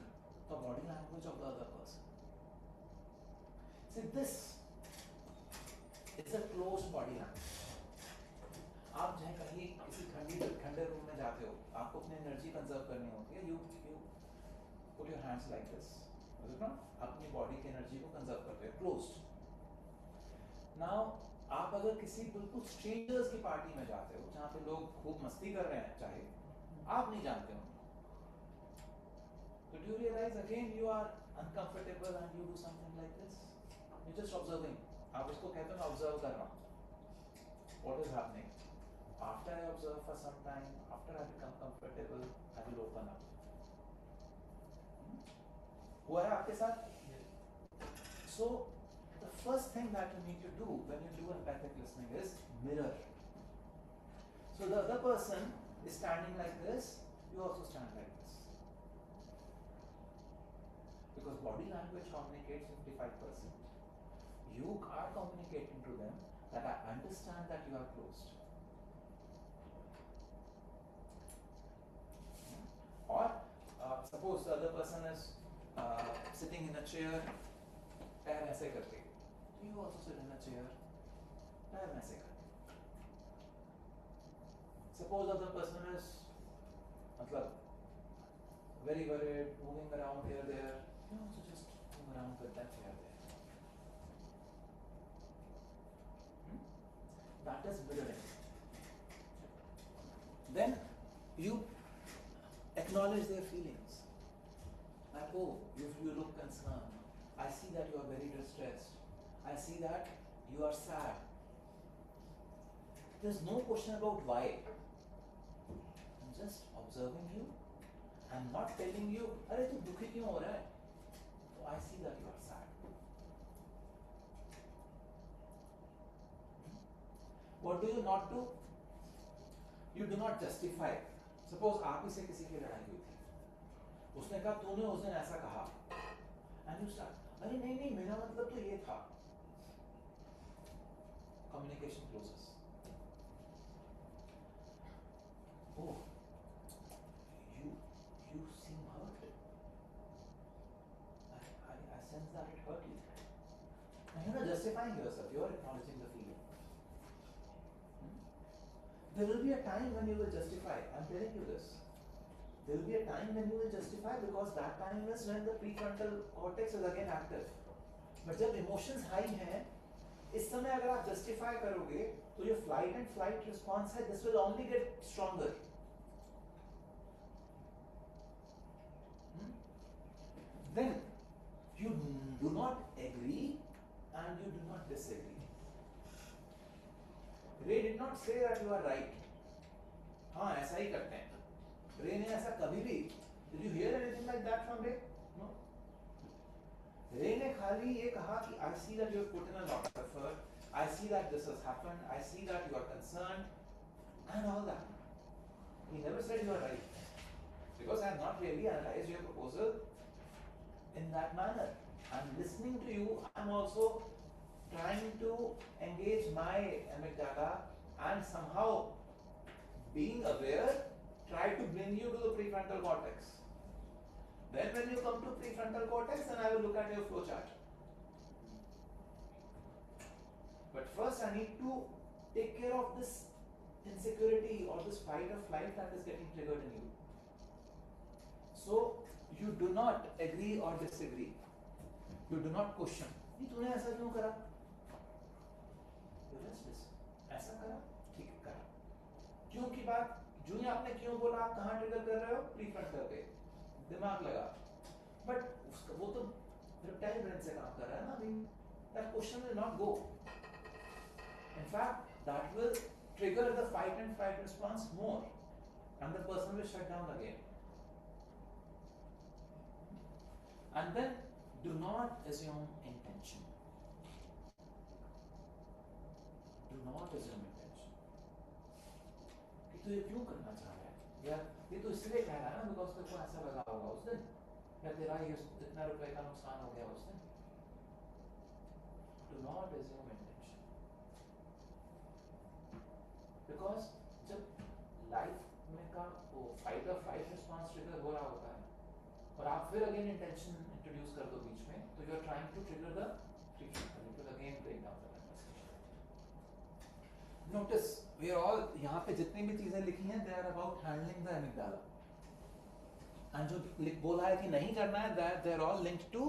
the body language of the other person. See, this is a closed body language. आप चाहे कहीं किसी ठंडे रूम में जाते हो, आपको अपनी एनर्जी कंजर्व करनी होती है. You put your hands like this. अपनी बॉडी की एनर्जी को कंजर्व करते हो. Closed. Now, आप अगर किसी बिल्कुल स्ट्रेंजर्स की पार्टी में जाते हो, जहाँ पे लोग खूब मस्ती कर रहे हैं, चाहे आप नहीं जानते हो, so do you realize again you are uncomfortable and you do something like this? You're just observing. आप उसको कहते हो मैं observe कर रहा हूँ. What is happening? After I observe for some time, after I become comfortable, I will open up. हुआ है आपके साथ? So the first thing that you need to do when you do empathic listening is mirror. So the other person is standing like this, you also stand like this. Because body language communicates 55%. You are communicating to them that I understand that you are closed. Or suppose the other person is sitting in a chair, पैर ऐसे करके. You also sit in a chair, पैर ऐसे करके. Suppose the other person is मतलब very worried, moving around here there. You also just move around with that chair there. That is mirroring. Then you acknowledge their feelings. That, oh, you look concerned. I see that you are very distressed. I see that you are sad. There's no question about why. I'm just observing you. I'm not telling you, अरे तू दुखी क्यों हो रहा है? So I see that you are sad. What do you not do? You do not justify. Suppose आप ही से किसी की लड़ाई हुई थी. उसने कहा तूने उस दिन ऐसा कहा. And you start, अरे नहीं मेरा मतलब तो ये था. Communication closes. Oh, you seem hurt. I sense that it hurt you. And you're not justifying yourself, you're acknowledging the feeling. There will be a time when you will justify. I'm telling you this. There will be a time when you will justify because that time is when the prefrontal cortex is again active. But जब emotions high हैं, इस समय अगर आप justify करोगे, तो जो flight and flight response है, this will only get stronger. Then you do not agree and you do not disagree. Ray did not say that you are right. हाँ ऐसा ही करते हैं. Ray ने ऐसा कभी भी. Did you hear anything like that from Ray? No. Ray ने खाली ये कहा कि I see that you have put in a lot of effort. I see that this has happened. I see that you are concerned, and all that. He never said you are right, because I have not really analyzed your proposal in that manner. I'm listening to you. I'm also trying to engage my amygdala and somehow being aware, try to bring you to the prefrontal cortex. Then when you come to prefrontal cortex, then I will look at your flowchart. But first I need to take care of this insecurity or this fight or flight that is getting triggered in you. So you do not agree or disagree. You do not question. नहीं तूने ऐसा क्यों करा, ऐसा करा, ठीक है करा, क्यों की बात, जो ही आपने क्यों बोला आप कहाँ ट्रिगर कर रहे हो, प्रीफ्रंट करके दिमाग लगा, बट उसका वो तो रेप्टाइल ब्रेन से काम कर रहा है ना अभी, that question will not go, in fact that will trigger the fight and flight response more and the person will shut down again. And then do not assume intention. Do not assume intention. कि तू ये क्यों करना चाह रहा है, या ये तो इसलिए कह रहा है ना बिकॉज तेरे को ऐसा लगा होगा उस दिन, या तेरा ये इतना रुपए का नुकसान हो गया उस दिन. Do not assume intention. Because जब लाइफ में का वो फाइट और फ्लाइट रिस्पॉन्स ट्रिगर हो रहा होता है और आप फिर अगेन इंटेंशन इंट्रोड्यूस कर दो बीच में, तो you are trying to trigger the frequency, it will again break down the conversation. Notice we are all, यहाँ पे जितनी भी चीजें लिखी हैं they are about handling the amygdala, and जो बोला है कि नहीं करना है that they are all linked to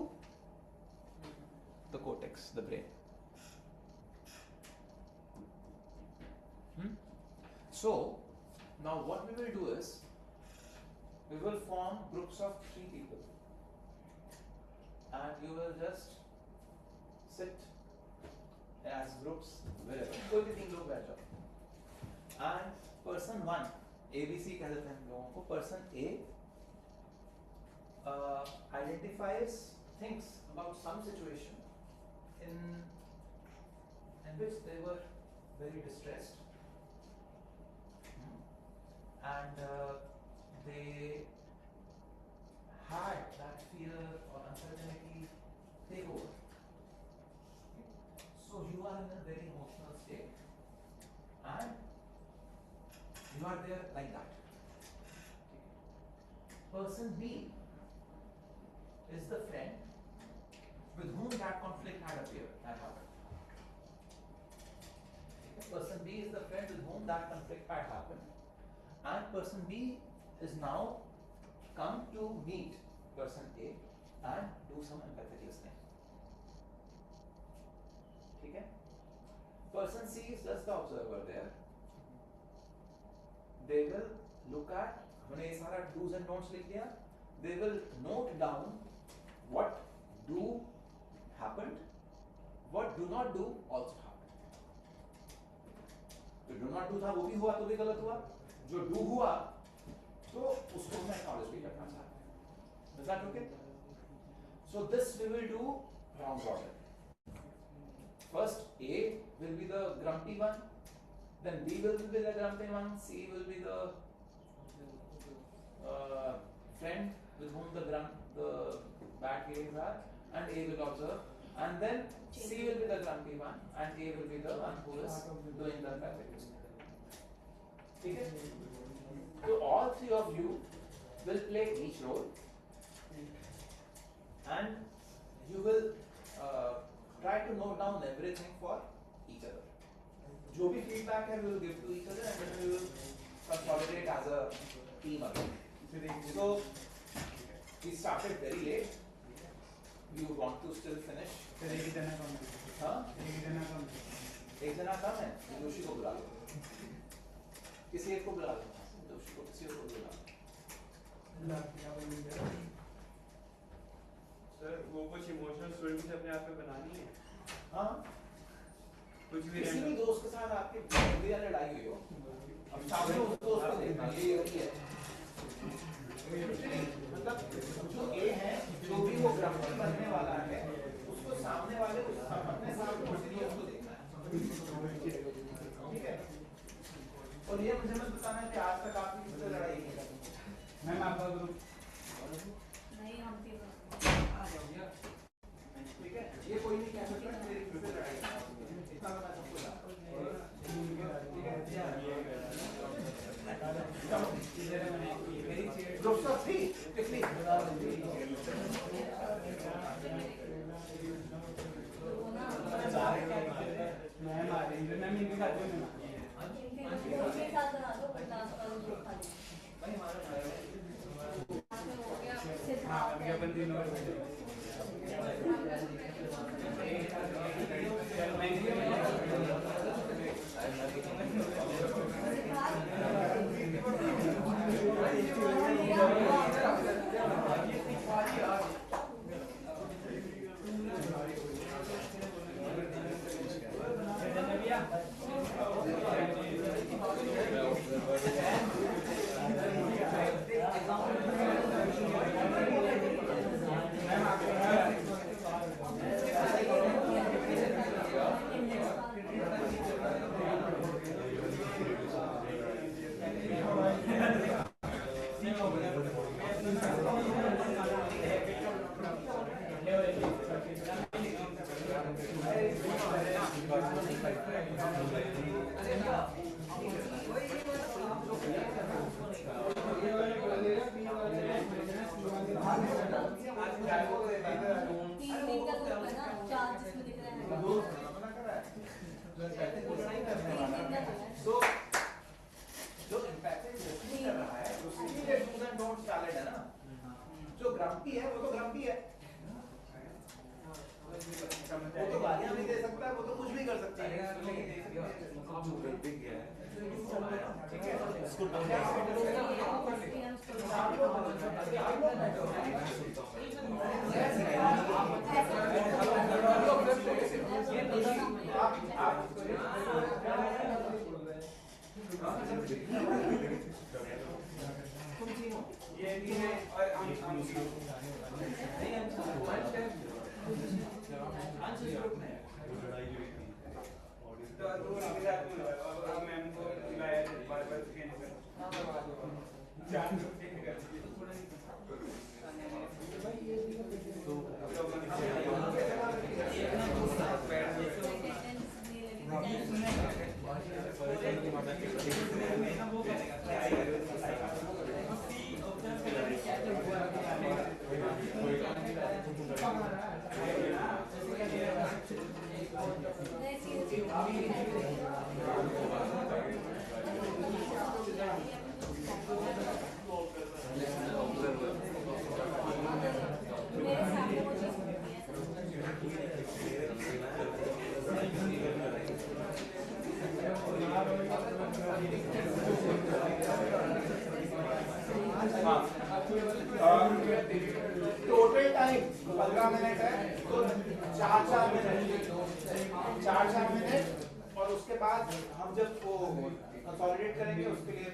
the cortex, the brain. So now what we will do is we will form groups of 3 people and you will just sit as groups wherever, कोई भी 3 लोग बैठ जाओ, and person 1 ABC कह देते हैं हम लोगों को, person A identifies things about some situation in which they were very distressed and they had that fear or uncertainty take over. So you are in a very emotional state and you are there like that. Person B is the friend with whom that conflict had appeared, had happened. Person B is the friend with whom that conflict had happened. And person B is now come to meet person A and do some empathic listening. ठीक है? Person C is just the observer there. They will look at, हमने ये सारा do's and don'ts लिख दिया. They will note down what do happened, what do not do also happened. जो do not do था वो भी हुआ तो भी गलत हुआ, जो डू हुआ तो उसको हम एक्नॉलेज भी करना चाहते हैं. Is that okay? So this we will do round robin. First A will be the grumpy one, then B will be the grumpy one, C will be the friend with whom the bad feelings are, and A will observe, and then C will be the grumpy one and A will be the one who is doing the empathic. ठीक है? So all 3 of you will play each role and you will try to note down everything for each other. जो भी feedback है we will give to each other and then we will consolidate as a team again. So we started very late. You want to still finish? हाँ? एक जना कम है, जोशी को बुला लो, किसी एक को बुला लो, जोशी को किसी को बुला लो. सर वो कुछ इमोशनल स्टोरी मुझे अपने आप में बनानी है. हाँ, कुछ भी किसी भी दोस्त के साथ आपकी गंदी या लड़ाई हुई हो, अब सामने उस दोस्त को देखना, ये है. मतलब जो ए है, जो भी वो ग्रामर बनने वाला है, उसको सामने वाले अपने सामने उसी दोस्त को देखना है. ठीक है? और ये मुझे मत बताना कि आज तक आपकी किससे लड़ाई की है. मैम आपका ग्रुप नहीं, हम भी आ जाओ. ठीक है? ये कोई नहीं कह सकता कि मेरी किससे लड़ाई है. इतना बता सबको यार. ठीक है? Groups of 3, quickly. मैम आ रही है, मैम इनके साथ में इनके साथ बना दो, 50 का जो खाली भाई हमारा हो गया सिद्धार्थ. अपन तीनों है ना, जो ग्रम्पी है वो तो ग्रम्पी है, वो तो गालियां भी दे सकता है, वो तो कुछ भी कर सकता है, ठीक है। ये भी है और मैम को बुलाया बार-बार टोटल टाइम 15 मिनट है, तो 4-4 मिनट, और उसके बाद हम जब वो कंसोलिडेट करेंगे उसके लिए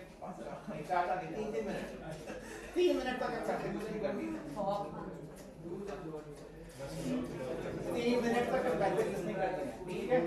3 मिनट तक प्रैक्टिस नहीं करनी है, 3 मिनट तक प्रैक्टिस नहीं करनी है, ठीक है।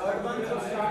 Third one should start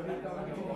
Thank you.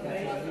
Yeah.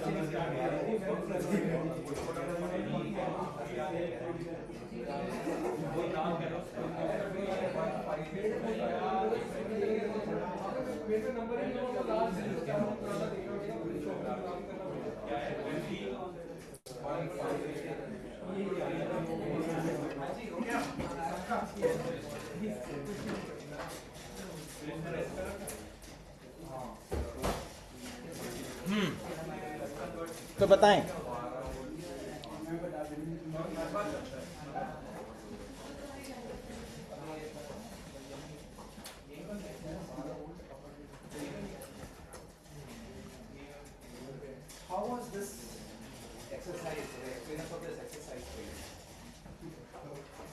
Thank you. मेरे नंबर ही वो लास्ट क्या होता था तो बताएं how was this exercise, the experience of this exercise for you?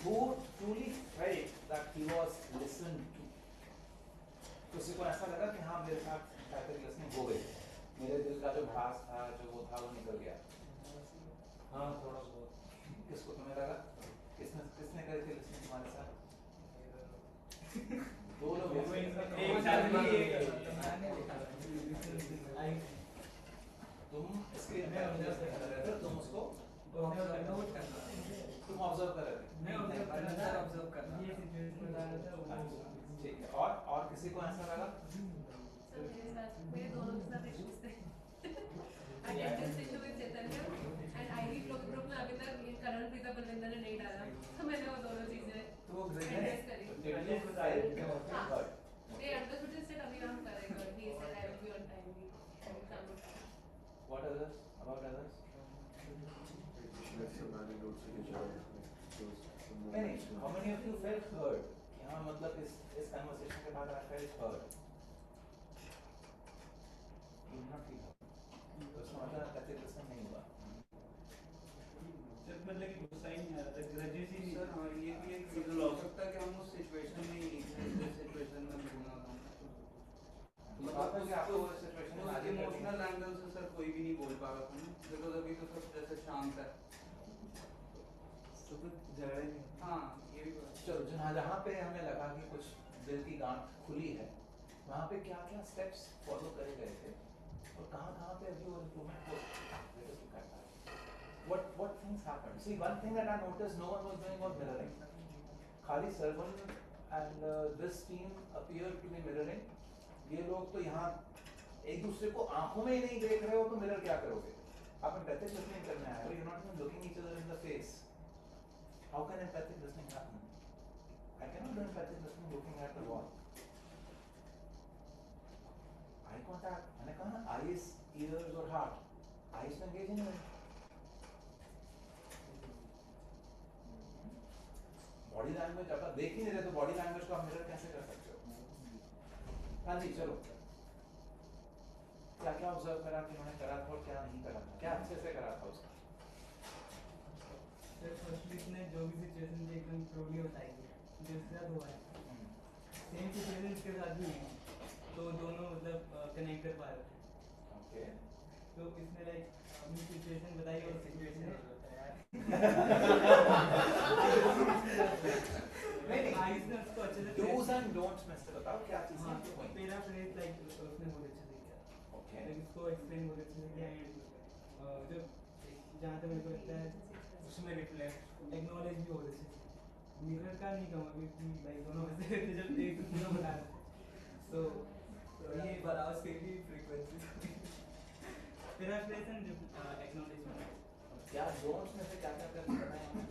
Who truly felt that he was listened to? किसी को ऐसा लगा कि हाँ मेरे साथ पैथेटिक लिसनिंग हो गई, मेरे दिल का जो भास था, जो वो था, वो निकल गया? हाँ थोड़ा बहुत। किसको तुम्हें लगा? किसने किसने करी थी लिसनिंग तुम्हारे साथ? दो लोग तुम स्क्रीन पे एडजस्ट कर रहे थे, तुम उसको नोट करना, तुम ऑब्जर्व कर रहे थे। मैं ऑब्जर्व कर रहा था, ऑब्जर्व करना, ये सिचुएशन बता रहा था। ठीक है, और किसी को ऐसा लगा? सर मेरे साथ, मेरे दोनों के साथ इश्यूज थे। Attendance issue with Chaitanya and IV group में अभी तक करण प्रीता बलविंदर ने नहीं डाला, तो मैंने वो दोनों चीजें तो वो एड्रेस करी। हाँ, they understood it, said अभी हम करेंगे, he said I will be on time, I will come on time. what others? About others? नहीं, how many of you felt heard? कि हाँ मतलब इस conversation के बाद I felt heard. You did not feel heard. तो इसका मतलब पैथेटिक लिसनिंग नहीं हुआ। सिर्फ मतलब कि गुस्सा ही नहीं आ रहा था, ग्रजेस ही नहीं। सर हाँ, ये भी एक रीजन हो सकता है कि हम उस सिचुएशन में ही जिस सिचुएशन में बोलना था, मतलब कि आपको उस सिचुएशन में आगे इमोशनल एंगल से सर कोई भी नहीं बोल पा रहा था ना, बिकॉज अभी तो सब जैसे शांत है, तो कुछ झगड़े नहीं। हाँ ये भी बात। चलो जहाँ पे हमें लगा कि कुछ दिल की गांठ खुली है, वहाँ पे क्या क्या स्टेप्स फॉलो करे गए थे और कहाँ पे अभी वो इम्प्रूवमेंट हो? what things happened? See, one thing that I noticed, no one was doing was mirroring. खाली servant and this team appeared to be mirroring. ये लोग तो यहाँ एक दूसरे को आंखों में ही नहीं देख रहे हो तो मिरर क्या करोगे? आप empathic listening करने आए हो, you're not even looking each other in the face. How can empathic listening happen? I cannot do empathic listening looking at the wall. Eye contact, मैंने कहा ना, eyes, ears और heart. Eyes में engage नहीं है. बॉडी लैंग्वेज अगर देख ही नहीं रहे तो बॉडी लैंग्वेज को आप मिरर कैसे कर सकते हो? हाँ जी चलो, क्या क्या ऑब्जर्व करा कि उन्होंने करा था और क्या नहीं करा था, क्या अच्छे से करा था उसका? सर फर्स्टली इसने जो भी सिचुएशन थी एकदम प्रोली बताई है, जिसके साथ हुआ है सेम सिचुएशन इसके साथ भी हुई, तो दोनों मतलब कनेक्ट कर पा रहे थे। ओके, तो इसने लाइक अपनी सिचुएशन बताई और सिचुएशन नहीं आइस ने उसको अच्छे से डूज एंड डोंट्स में से बताओ क्या चीज़ है आपके पॉइंट? पहला फ्रेज लाइक उसने बहुत अच्छे से किया, ओके, लाइक इसको एक्सप्लेन बहुत अच्छे से किया एंड जब जहाँ तक मेरे को लगता है उसमें रिफ्लेक्ट एक्नॉलेज भी बहुत अच्छे से, मिरर का नहीं कहूँगा क्योंकि लाइक दोनों में से जब एक दूसरे को बता रहे थे, तो ये बराबर से भी फ्रीक्वेंसी पहला फ्रेज एंड एक्नॉलेजमेंट। क्या डोंट्स में से क्या क्या करना है हमें?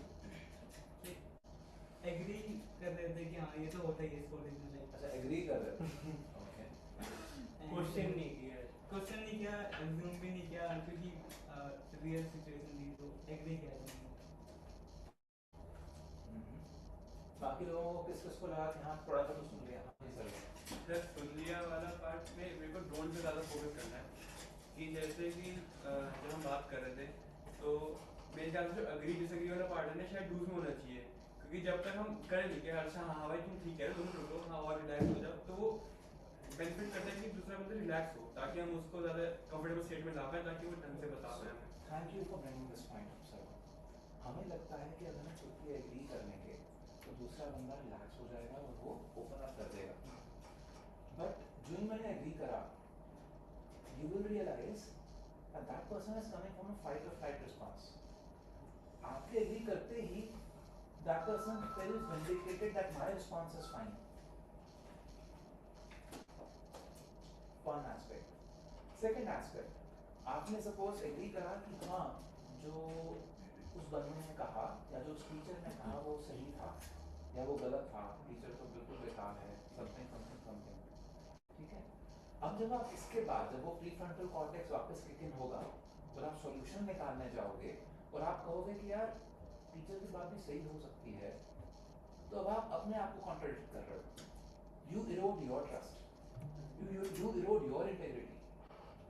एग्री कर रहे थे कि हाँ ये तो होता ही है इस कॉलेज में, लाइक अच्छा एग्री कर रहे थे, ओके, क्वेश्चन नहीं किया, क्वेश्चन नहीं किया, एज्यूम भी नहीं किया क्योंकि रियल सिचुएशन थी, तो एग्री किया था। बाकी लोगों को किस किस को लगा कि हाँ थोड़ा सा तो सुन लिया? हाँ सर, सर सुन लिया वाला पार्ट में मेरे को ड्रोन पे ज़्यादा फोकस करना है कि जैसे कि जब हम बात कर रहे थे तो मेरे ख्याल से अग्री डिसएग्री वाला पार्ट है ना शायद डूज में होना चाहिए, क्योंकि जब तक हम करें नहीं कि हर्षा हाँ भाई तुम ठीक है तुम रुको हाँ और रिलैक्स हो जाओ, तो वो बेनिफिट करता है कि दूसरा बंदा रिलैक्स हो ताकि हम उसको ज़्यादा कंफर्टेबल स्टेट में ला पाएँ ताकि वो ढंग से बता पाए हमें। Thank you for bringing this point up sir. हमें लगता है कि अगर हम खुद की एग्री कर लेंगे तो दूसरा बंदा रिलैक्स हो जाएगा और वो ओपन अप कर देगा, बट जो मैंने एग्री करा, you will realize that that person is coming from a fight or flight response. आपके एग्री करते ही that person feels vindicated that my response is fine. one aspect. Second aspect, आपने suppose agree करा कि हाँ जो उस बंदे ने कहा या जो उस टीचर ने कहा वो सही था या वो गलत था, टीचर तो बिल्कुल बेकार है, something, ठीक है। अब जब आप इसके बाद जब वो प्रीफ्रंटल कॉर्टेक्स वापस किक इन होगा और आप सॉल्यूशन निकालने जाओगे और आप कहोगे कि यार टीचर की बात भी सही हो सकती है, तो अब आप अपने आप को कॉन्ट्रडिक्ट कर रहे हो। You erode your trust. You erode your integrity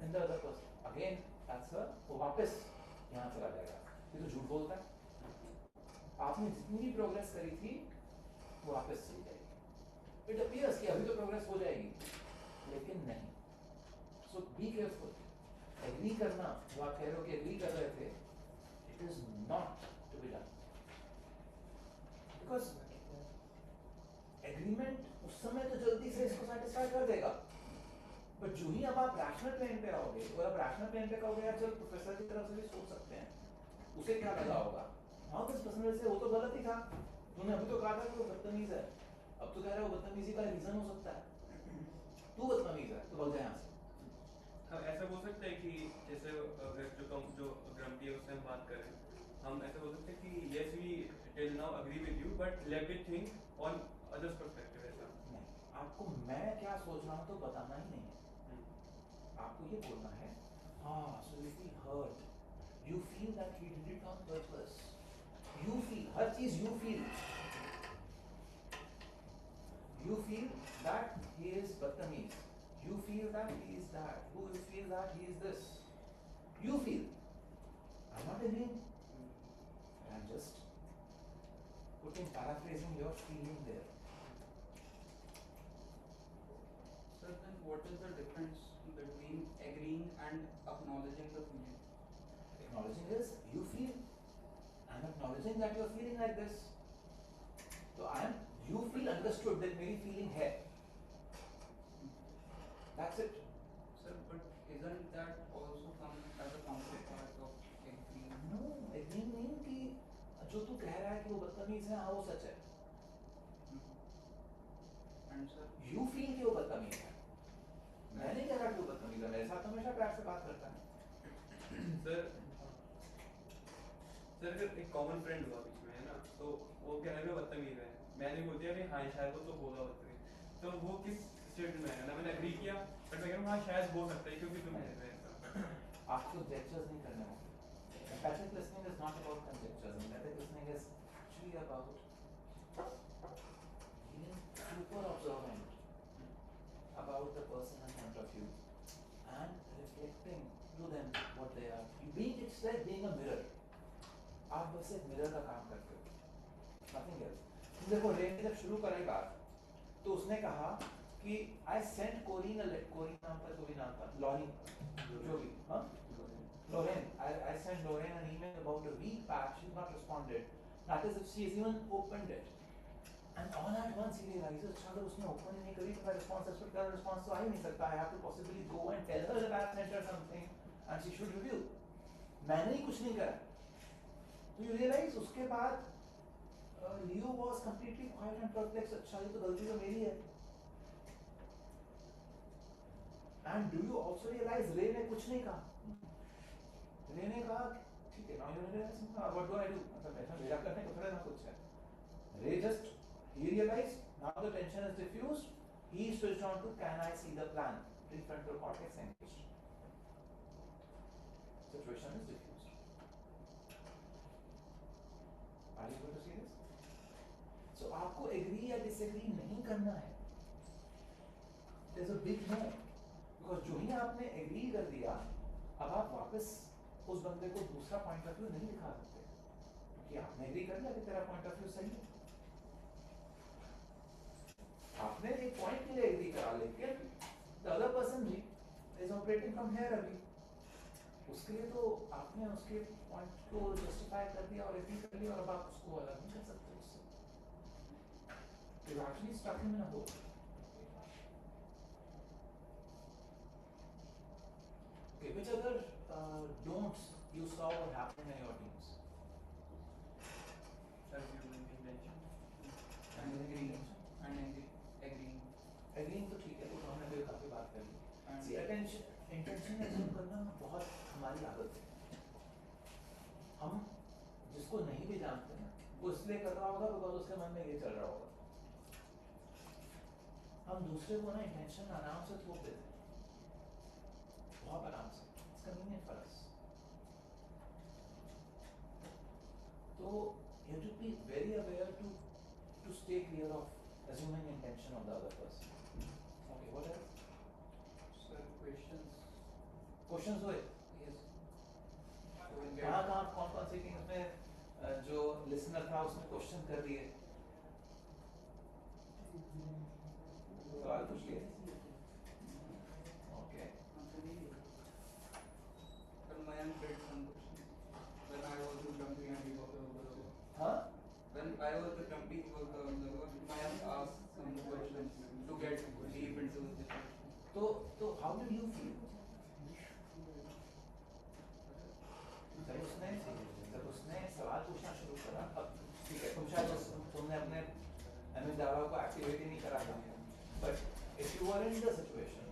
in the other person. Again, that's वो वापस यहाँ चला जाएगा। ये तो झूठ बोलता है। आपने जितनी भी प्रोग्रेस करी थी वो वापस चली जाएगी। It appears कि अभी तो प्रोग्रेस हो जाएगी, लेकिन नहीं। So be careful. Agree करना, जो आप कह रहे हो कि agree कर रहे थे, it is not to be done. Because agreement उस समय तो जल्दी से इसको satisfy कर देगा, but जो ही अब आप rational plane पे आओगे और आप rational plane पे कहोगे यार चल प्रोफेसर की तरफ से भी सोच सकते हैं, उसे क्या लगा होगा? हाँ this person will say वो तो गलत ही था, तूने अभी तो कहा था कि वो बदतमीज है, अब तो कह रहा है वो बदतमीजी का रीजन हो सकता है, तू बदतमीज है तो बोल जाए यहाँ से। हम ऐसा बोल सकते हैं कि जैसे अगर जो ग्रम्पी है उससे हम बात करें, हम ऐसा बोल सकते हैं कि yes we till now agree with you but let me think on others perspective। ऐसा नहीं, आपको मैं क्या सोच रहा हूँ तो बताना ही नहीं है, आपको ये बोलना है हाँ so you feel hurt, you feel that he did it on purpose, you feel हर चीज you feel that he is बदतमीज, you feel that he is that, you feel that he is this, you feel, I'm not agreeing, I'm just paraphrasing your feeling there. Sir, then what is the difference between agreeing and acknowledging the feeling? Acknowledging is you feel, I'm acknowledging that you're feeling like this, so you feel understood that मेरी feeling है, that's it. Sir, but isn't that also come as a counterpart of agreeing? No, agreeing नहीं कि जो तू कह रहा है कि वो बदतमीज है, हाँ वो सच है, And sir, you feel कि वो बदतमीज है, मैं नहीं कह रहा कि वो बदतमीज है, मेरे साथ हमेशा प्यार से बात करता है। सर अगर एक कॉमन फ्रेंड हुआ बीच में है ना, तो वो कह रहा है बदतमीज है, मैंने बोल दिया कि हाँ शायद वो तो होगा बदतमीज, तो वो किस स्टेट में है ना, मैंने एग्री किया बट मैं कह रहा हूँ हाँ शायद हो सकता है क्योंकि तुम कह रहे हैं। आपको जेस्चर्स नहीं करने होंगे। Empathic listening is not about conjectures. Empathic listening is actually about being super observant about the person in front of you and reflecting to them what they are. It's like being a mirror. आप बस एक mirror का काम करते हो, nothing else. देखो रे ने जब शुरू करी बात, तो उसने कहा कि I sent Corinne नाम था, जो भी नाम था, Lorraine, I sent Lorraine an email about a week back. She's not responded. That is, if she has even opened it. And all at once he realizes, चलो उसने open ही नहीं करी तो मैं response expect कर response तो आ ही नहीं सकता. I have to possibly go and tell her that I have sent her something and she should review. मैंने ही कुछ नहीं करा. तो you realize उसके बाद Leo was completely quiet and perplexed. अच्छा ये तो गलती तो मेरी है. And do you also realize Ray ने कुछ नहीं कहा. रे ने कहा ठीक है, now you realize what do I do? मतलब ऐसा मेरा करने को थोड़ा ना कुछ है. Ray just he realized now the tension is diffused. He switched on to can I see the plan? Prefrontal cortex engaged. Situation is diffused. Are you going to see this? So आपको agree या disagree नहीं करना है. There's a big no. Because जो ही आपने agree कर दिया, अब आप वापस उस बंदे को दूसरा पॉइंट ऑफ व्यू नहीं दिखा सकते, क्योंकि आपने एग्री कर लिया कि तेरा पॉइंट ऑफ व्यू सही है, आपने एक पॉइंट के लिए एग्री करा, लेकिन द अदर पर्सन भी इज ऑपरेटिंग फ्रॉम हियर अभी, उसके लिए तो आपने उसके पॉइंट को जस्टिफाई कर दिया और एग्री कर लिया, और अब आप उसको अलग नहीं कर सकते उससे, you actually stuck him in a hole. Okay, which other don'ts you saw were happening in your teams? and agreeing. Agreeing Agreeing तो ठीक है, तो हमने भी काफी बात कर ली. See, attention, intention assume करना बहुत हमारी आदत है. हम जिसको नहीं भी जानते ना, वो इसलिए कर रहा होगा बिकॉज उसके मन में ये चल रहा होगा. हम दूसरे को ना इंटेंशन आराम से थोप देते हैं, बहुत आराम से. It's convenient for us. So you have to be very aware to stay clear of assuming intention of the other person. Okay, what else? Sir, questions. Questions हुए? Yes. कहाँ कौन से कि उसमें जो listener था उसने question कर दिए, सवाल पूछ लिए. Okay. When Mayank did some questions. When I was in Grumpy and he was the observer. Huh? When I was the Grumpy, he was the observer. Mayank asked some questions to get deep into the situation. तो how did you feel? जब उसने सवाल पूछना शुरू करा, अब ठीक है, तुम शायद तुमने अपने अमिगडाला को एक्टिवेट ही नहीं करा था, but if you were in the situation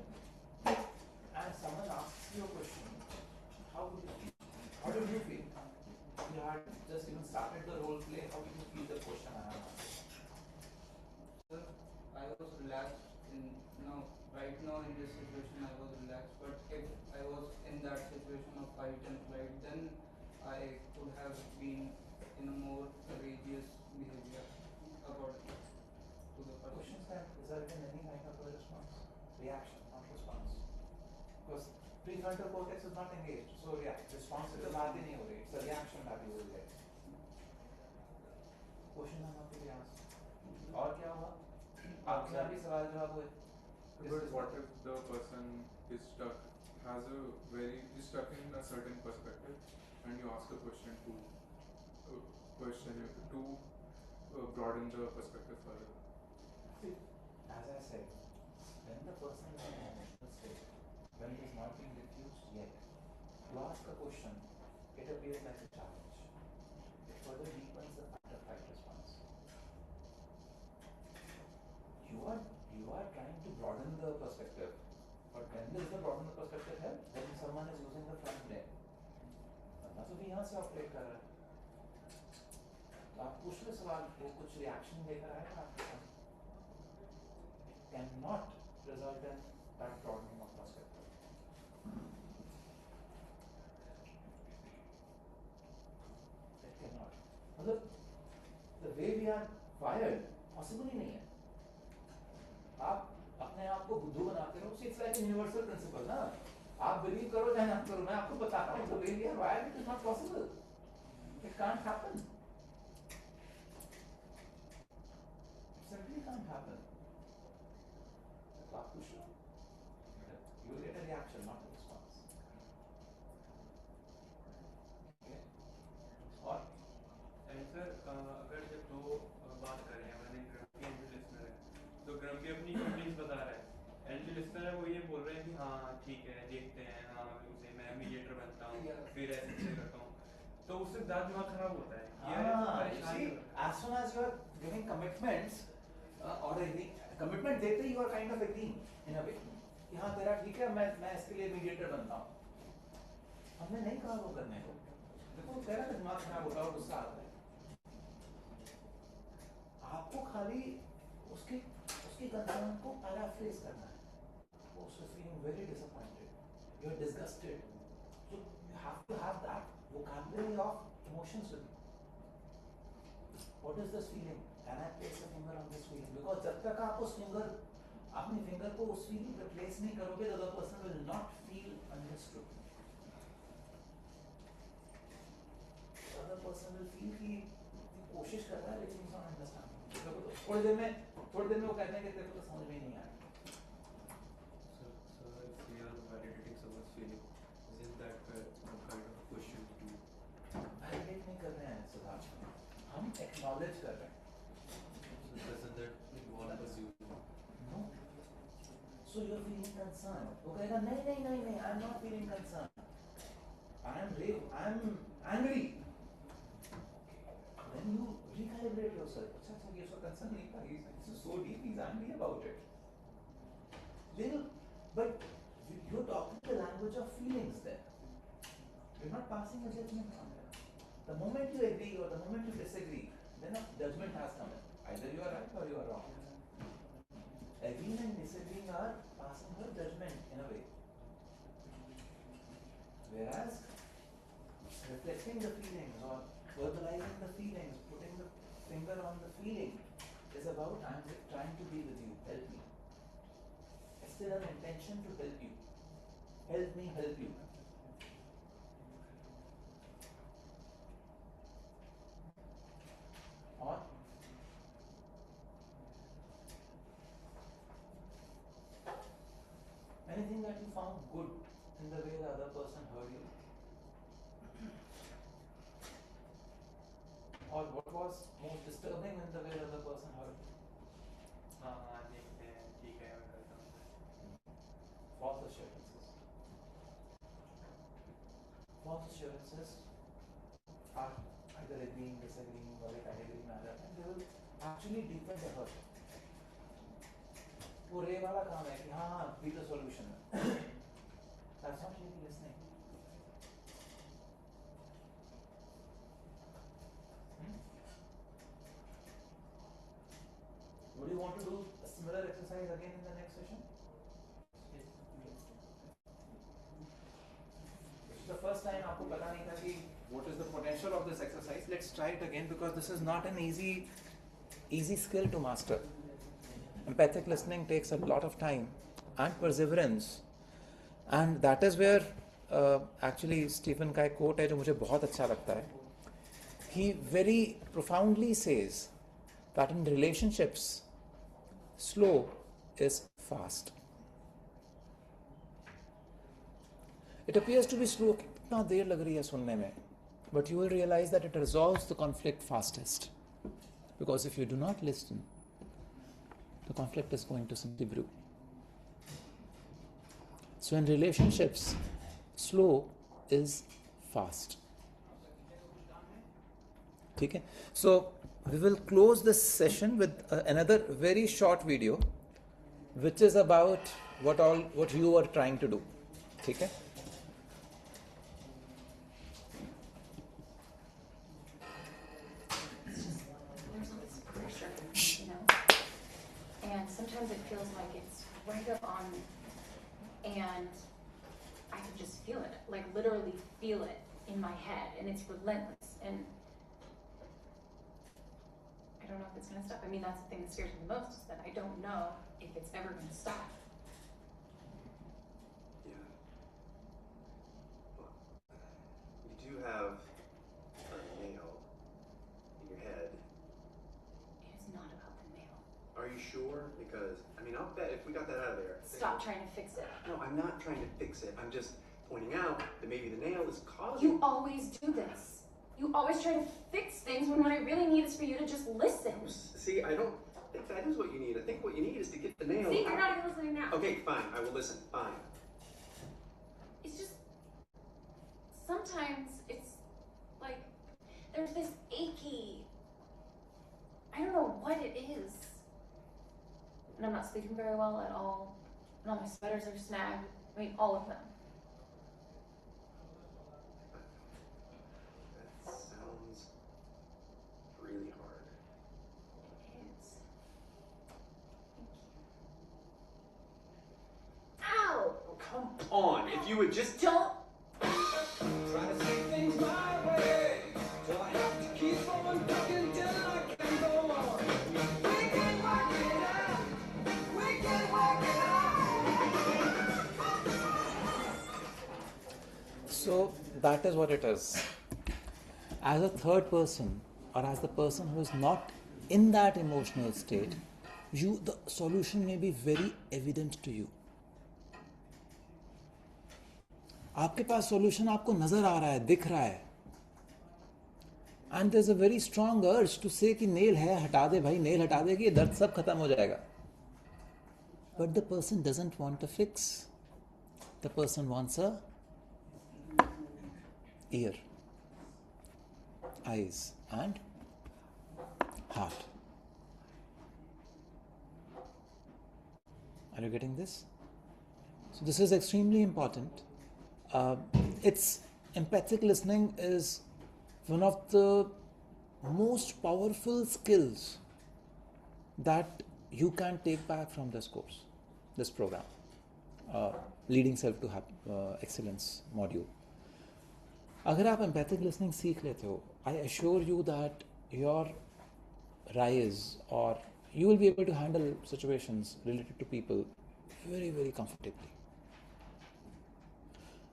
and someone asks you a question, how would you feel? How did you feel? You had just even started the role play. How did you feel the question I have asked? Sir, I was relaxed right now in this situation I was relaxed, but if I was in that situation of fight and flight, then I could have been in a more courageous behavior according to the person. Questions can result in any kind of a response, reaction, not response. Because prefrontal cortex is not engaged, so response से तो बात ही नहीं हो रही, it's a reaction that you will get. Question are not to be asked. और क्या हुआ? आपके यहाँ भी सवाल जवाब हुए. But what if the person is stuck in a certain perspective, and you ask a question to broaden the perspective further? See, as I said, when the person is in an emotional state, when he is not being diffused yet, you ask a question, it appears like a challenge. It further deepens the fight or flight response. You are trying to broaden the perspective, but when does the broaden the perspective help? When someone is using the front brain. वरना तो भी यहाँ से operate कर रहा है. तो आप पूछ लो सवाल, वो कुछ रिएक्शन लेकर आएगा आपके पास. Cannot result in that broadening of perspective. It cannot. मतलब the way we are wired possible ही नहीं है. आप अपने आप को बुद्धू बनाते रहो. It's like a universal principle ना. आप believe करो चाहे ना करो, मैं आपको बता रहा हूँ. The way we are wired, it is not possible. It can't happen. It simply can't happen. तो आप पूछ लो. You will get a reaction, not a response. Okay. और सर अगर जब दो बात कर रहे हैं, मैंने ग्रम्पी एंड लिसनर है, तो ग्रम्पी अपनी फीलिंग्स बता रहा है, एंड जो लिसनर है वो ये बोल रहे हैं कि हाँ ठीक है, देखते हैं, हाँ उसे मैं मीडिएटर बनता हूँ, फिर ऐसे करता हूँ, तो उससे ज़्यादा दिमाग खराब होता है. See, as soon as you are giving commitments or commitment देते ही you are kind of agreeing in a way कि हाँ तेरा ठीक है, मैं इसके लिए मीडिएटर बनता हूँ. हमने नहीं कहा वो करने को. देखो तेरा दिमाग खराब होता है और गुस्सा आता है. आपको खाली उसके कंसर्न को पैराफ्रेज करना है. वो उसको feeling very disappointed, you are disgusted, so you have to have that vocabulary of emotions with you. What is this feeling? Can I place a finger on this feeling? Because जब तक आप अपनी finger को उस feeling पे place नहीं करोगे, the other person will not feel understood. The other person will feel कि कोशिश कर रहा है लेकिन he's not understanding. थोड़ी देर में वो कहते हैं कि तेरे को तो समझ में ही नहीं आया. So if we are validating someone's feeling, isn't that a kind of question to Validate नहीं कर रहे हैं सिद्धार्थ, हम acknowledge कर रहे हैं. doesn't that involve assume? No. So you're feeling concerned. वो कहेगा नहीं, I'm not feeling concerned. I'm angry. Then you recalibrate yourself. अच्छा ये उसका concern नहीं था. He's so deep. He's angry about it. But You're talking the language of feelings there. You're not passing a judgment on it. The moment you agree or the moment you disagree, then a judgment has come in. Either you are right or you are wrong. Agreeing and disagreeing are passing a judgment in a way. Whereas reflecting the feelings or verbalizing the feelings, putting the finger on the feeling is about I'm trying to be with you, help me. It's still an intention to help you. Help me help you. Or anything that you found good in the way the other person heard you? Or what was most disturbing in the way the other person heard you? ठीक है मैं करता हूँ. False assurances. False assurances are either agreeing, disagreeing, or a category matter, and they will actually deepen the hurt. वो रे वाला काम है कि हाँ हाँ be the solution. That's not really listening. Would you want to do a similar exercise again in the next session? This is the first time आपको पता नहीं था कि what is the potential of this exercise. Let's try it again because this is not an easy skill to master. Empathic listening takes a lot of time and perseverance, and that is where actually Stephen का एक quote है जो मुझे बहुत अच्छा लगता है. He very profoundly says that in relationships, slow is fast. It appears to be slow, कितना देर लग रही है सुनने में, but you will realize that it resolves the conflict fastest. Because if you do not listen, the conflict is going to simply brew. So in relationships, slow is fast. Okay? So we will close this session with another very short video, which is about what you are trying to do. Okay? There's all this pressure, you know, and sometimes it feels like it's right up on me, and I can just feel it, like literally feel it in my head, and it's relentless, and I don't know if it's going to stop. I mean, that's the thing that scares me the most, is that I don't know if it's ever going to stop. Yeah. Well, you do have a nail in your head. It is not about the nail. Are you sure? Because, I mean, I'll bet if we got that out of there. Stop trying to fix it. No, I'm not trying to fix it. I'm just pointing out that maybe the nail is causing. You always do this. You always try to fix things when what I really need is for you to just listen. See, I don't think that is what you need. I think what you need is to get the nail. See, you're not even listening now. Okay, fine. I will listen. Fine. It's just, sometimes it's like, there's this achy, I don't know what it is. And I'm not sleeping very well at all. And all my sweaters are snagged. I mean, all of them. That sounds really hard. It is. Thank you. Ow! Oh, come on. If you would just. Don't. Try to say things my way. Do I have to keep on talking till I can go on? We can work it out. We can work it out. So that is what it is. As a third person, or as the person who is not in that emotional state, the solution may be very evident to you. आपके पास solution आपको नजर आ रहा है, दिख रहा है. And there's a very strong urge to say कि nail है, हटा दे भाई, nail हटा दे कि ये दर्द सब खत्म हो जाएगा. But the person doesn't want a fix. The person wants a ear, eyes, and heart. Are you getting this? So this is extremely important. It's empathic listening is one of the most powerful skills that you can take back from this course, this program, Leading Self to Excellence module. अगर आप empathic listening सीख लेते हो, I assure you that your rise or you will be able to handle situations related to people very, very comfortably.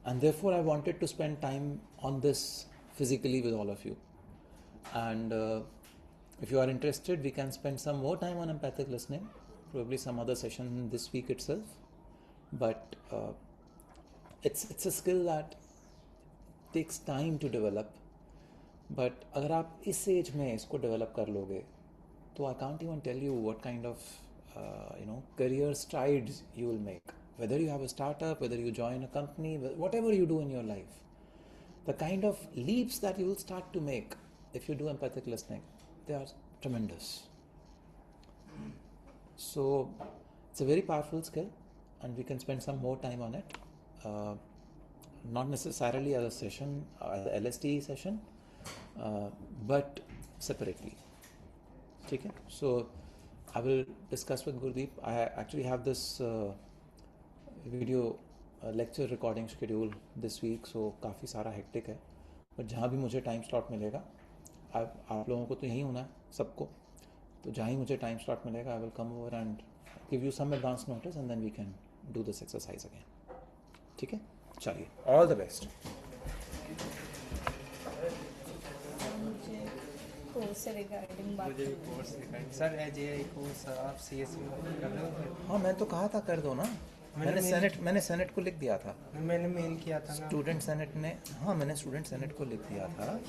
And therefore, I wanted to spend time on this physically with all of you. And if you are interested, we can spend some more time on empathic listening, probably some other session this week itself. But it's a skill that takes time to develop. But अगर आप इस as में इसको develop कर लोगे, तो I can't even tell you what kind of career strides you will make. Whether you have a startup, whether you join a company, whatever you do in your life, the kind of leaps that you will start to make if you do empathic listening, they are tremendous. So it's a very powerful skill, and we can spend some more time on it. Not necessarily as a session, as a LSTE session, but separately. Okay? So I will discuss with Gurdeep. I actually have this video lecture recording schedule this week, so काफ़ी सारा hectic है. But जहाँ भी मुझे time slot मिलेगा, आप लोगों को तो यहीं होना है सबको, तो जहाँ ही मुझे time slot मिलेगा, I will come over and give you some advance notice, and then we can do this exercise again. ठीक है? चलिए, all the best. मुझे course regarding sir AGI course आप सीएससी में कर रहे हो? हाँ, मैं तो कहा था कर दो ना. मैंने सेनेट को लिख दिया था. मैंने मेल किया था ना. स्टूडेंट सेनेट ने, हाँ मैंने स्टूडेंट सेनेट को लिख दिया था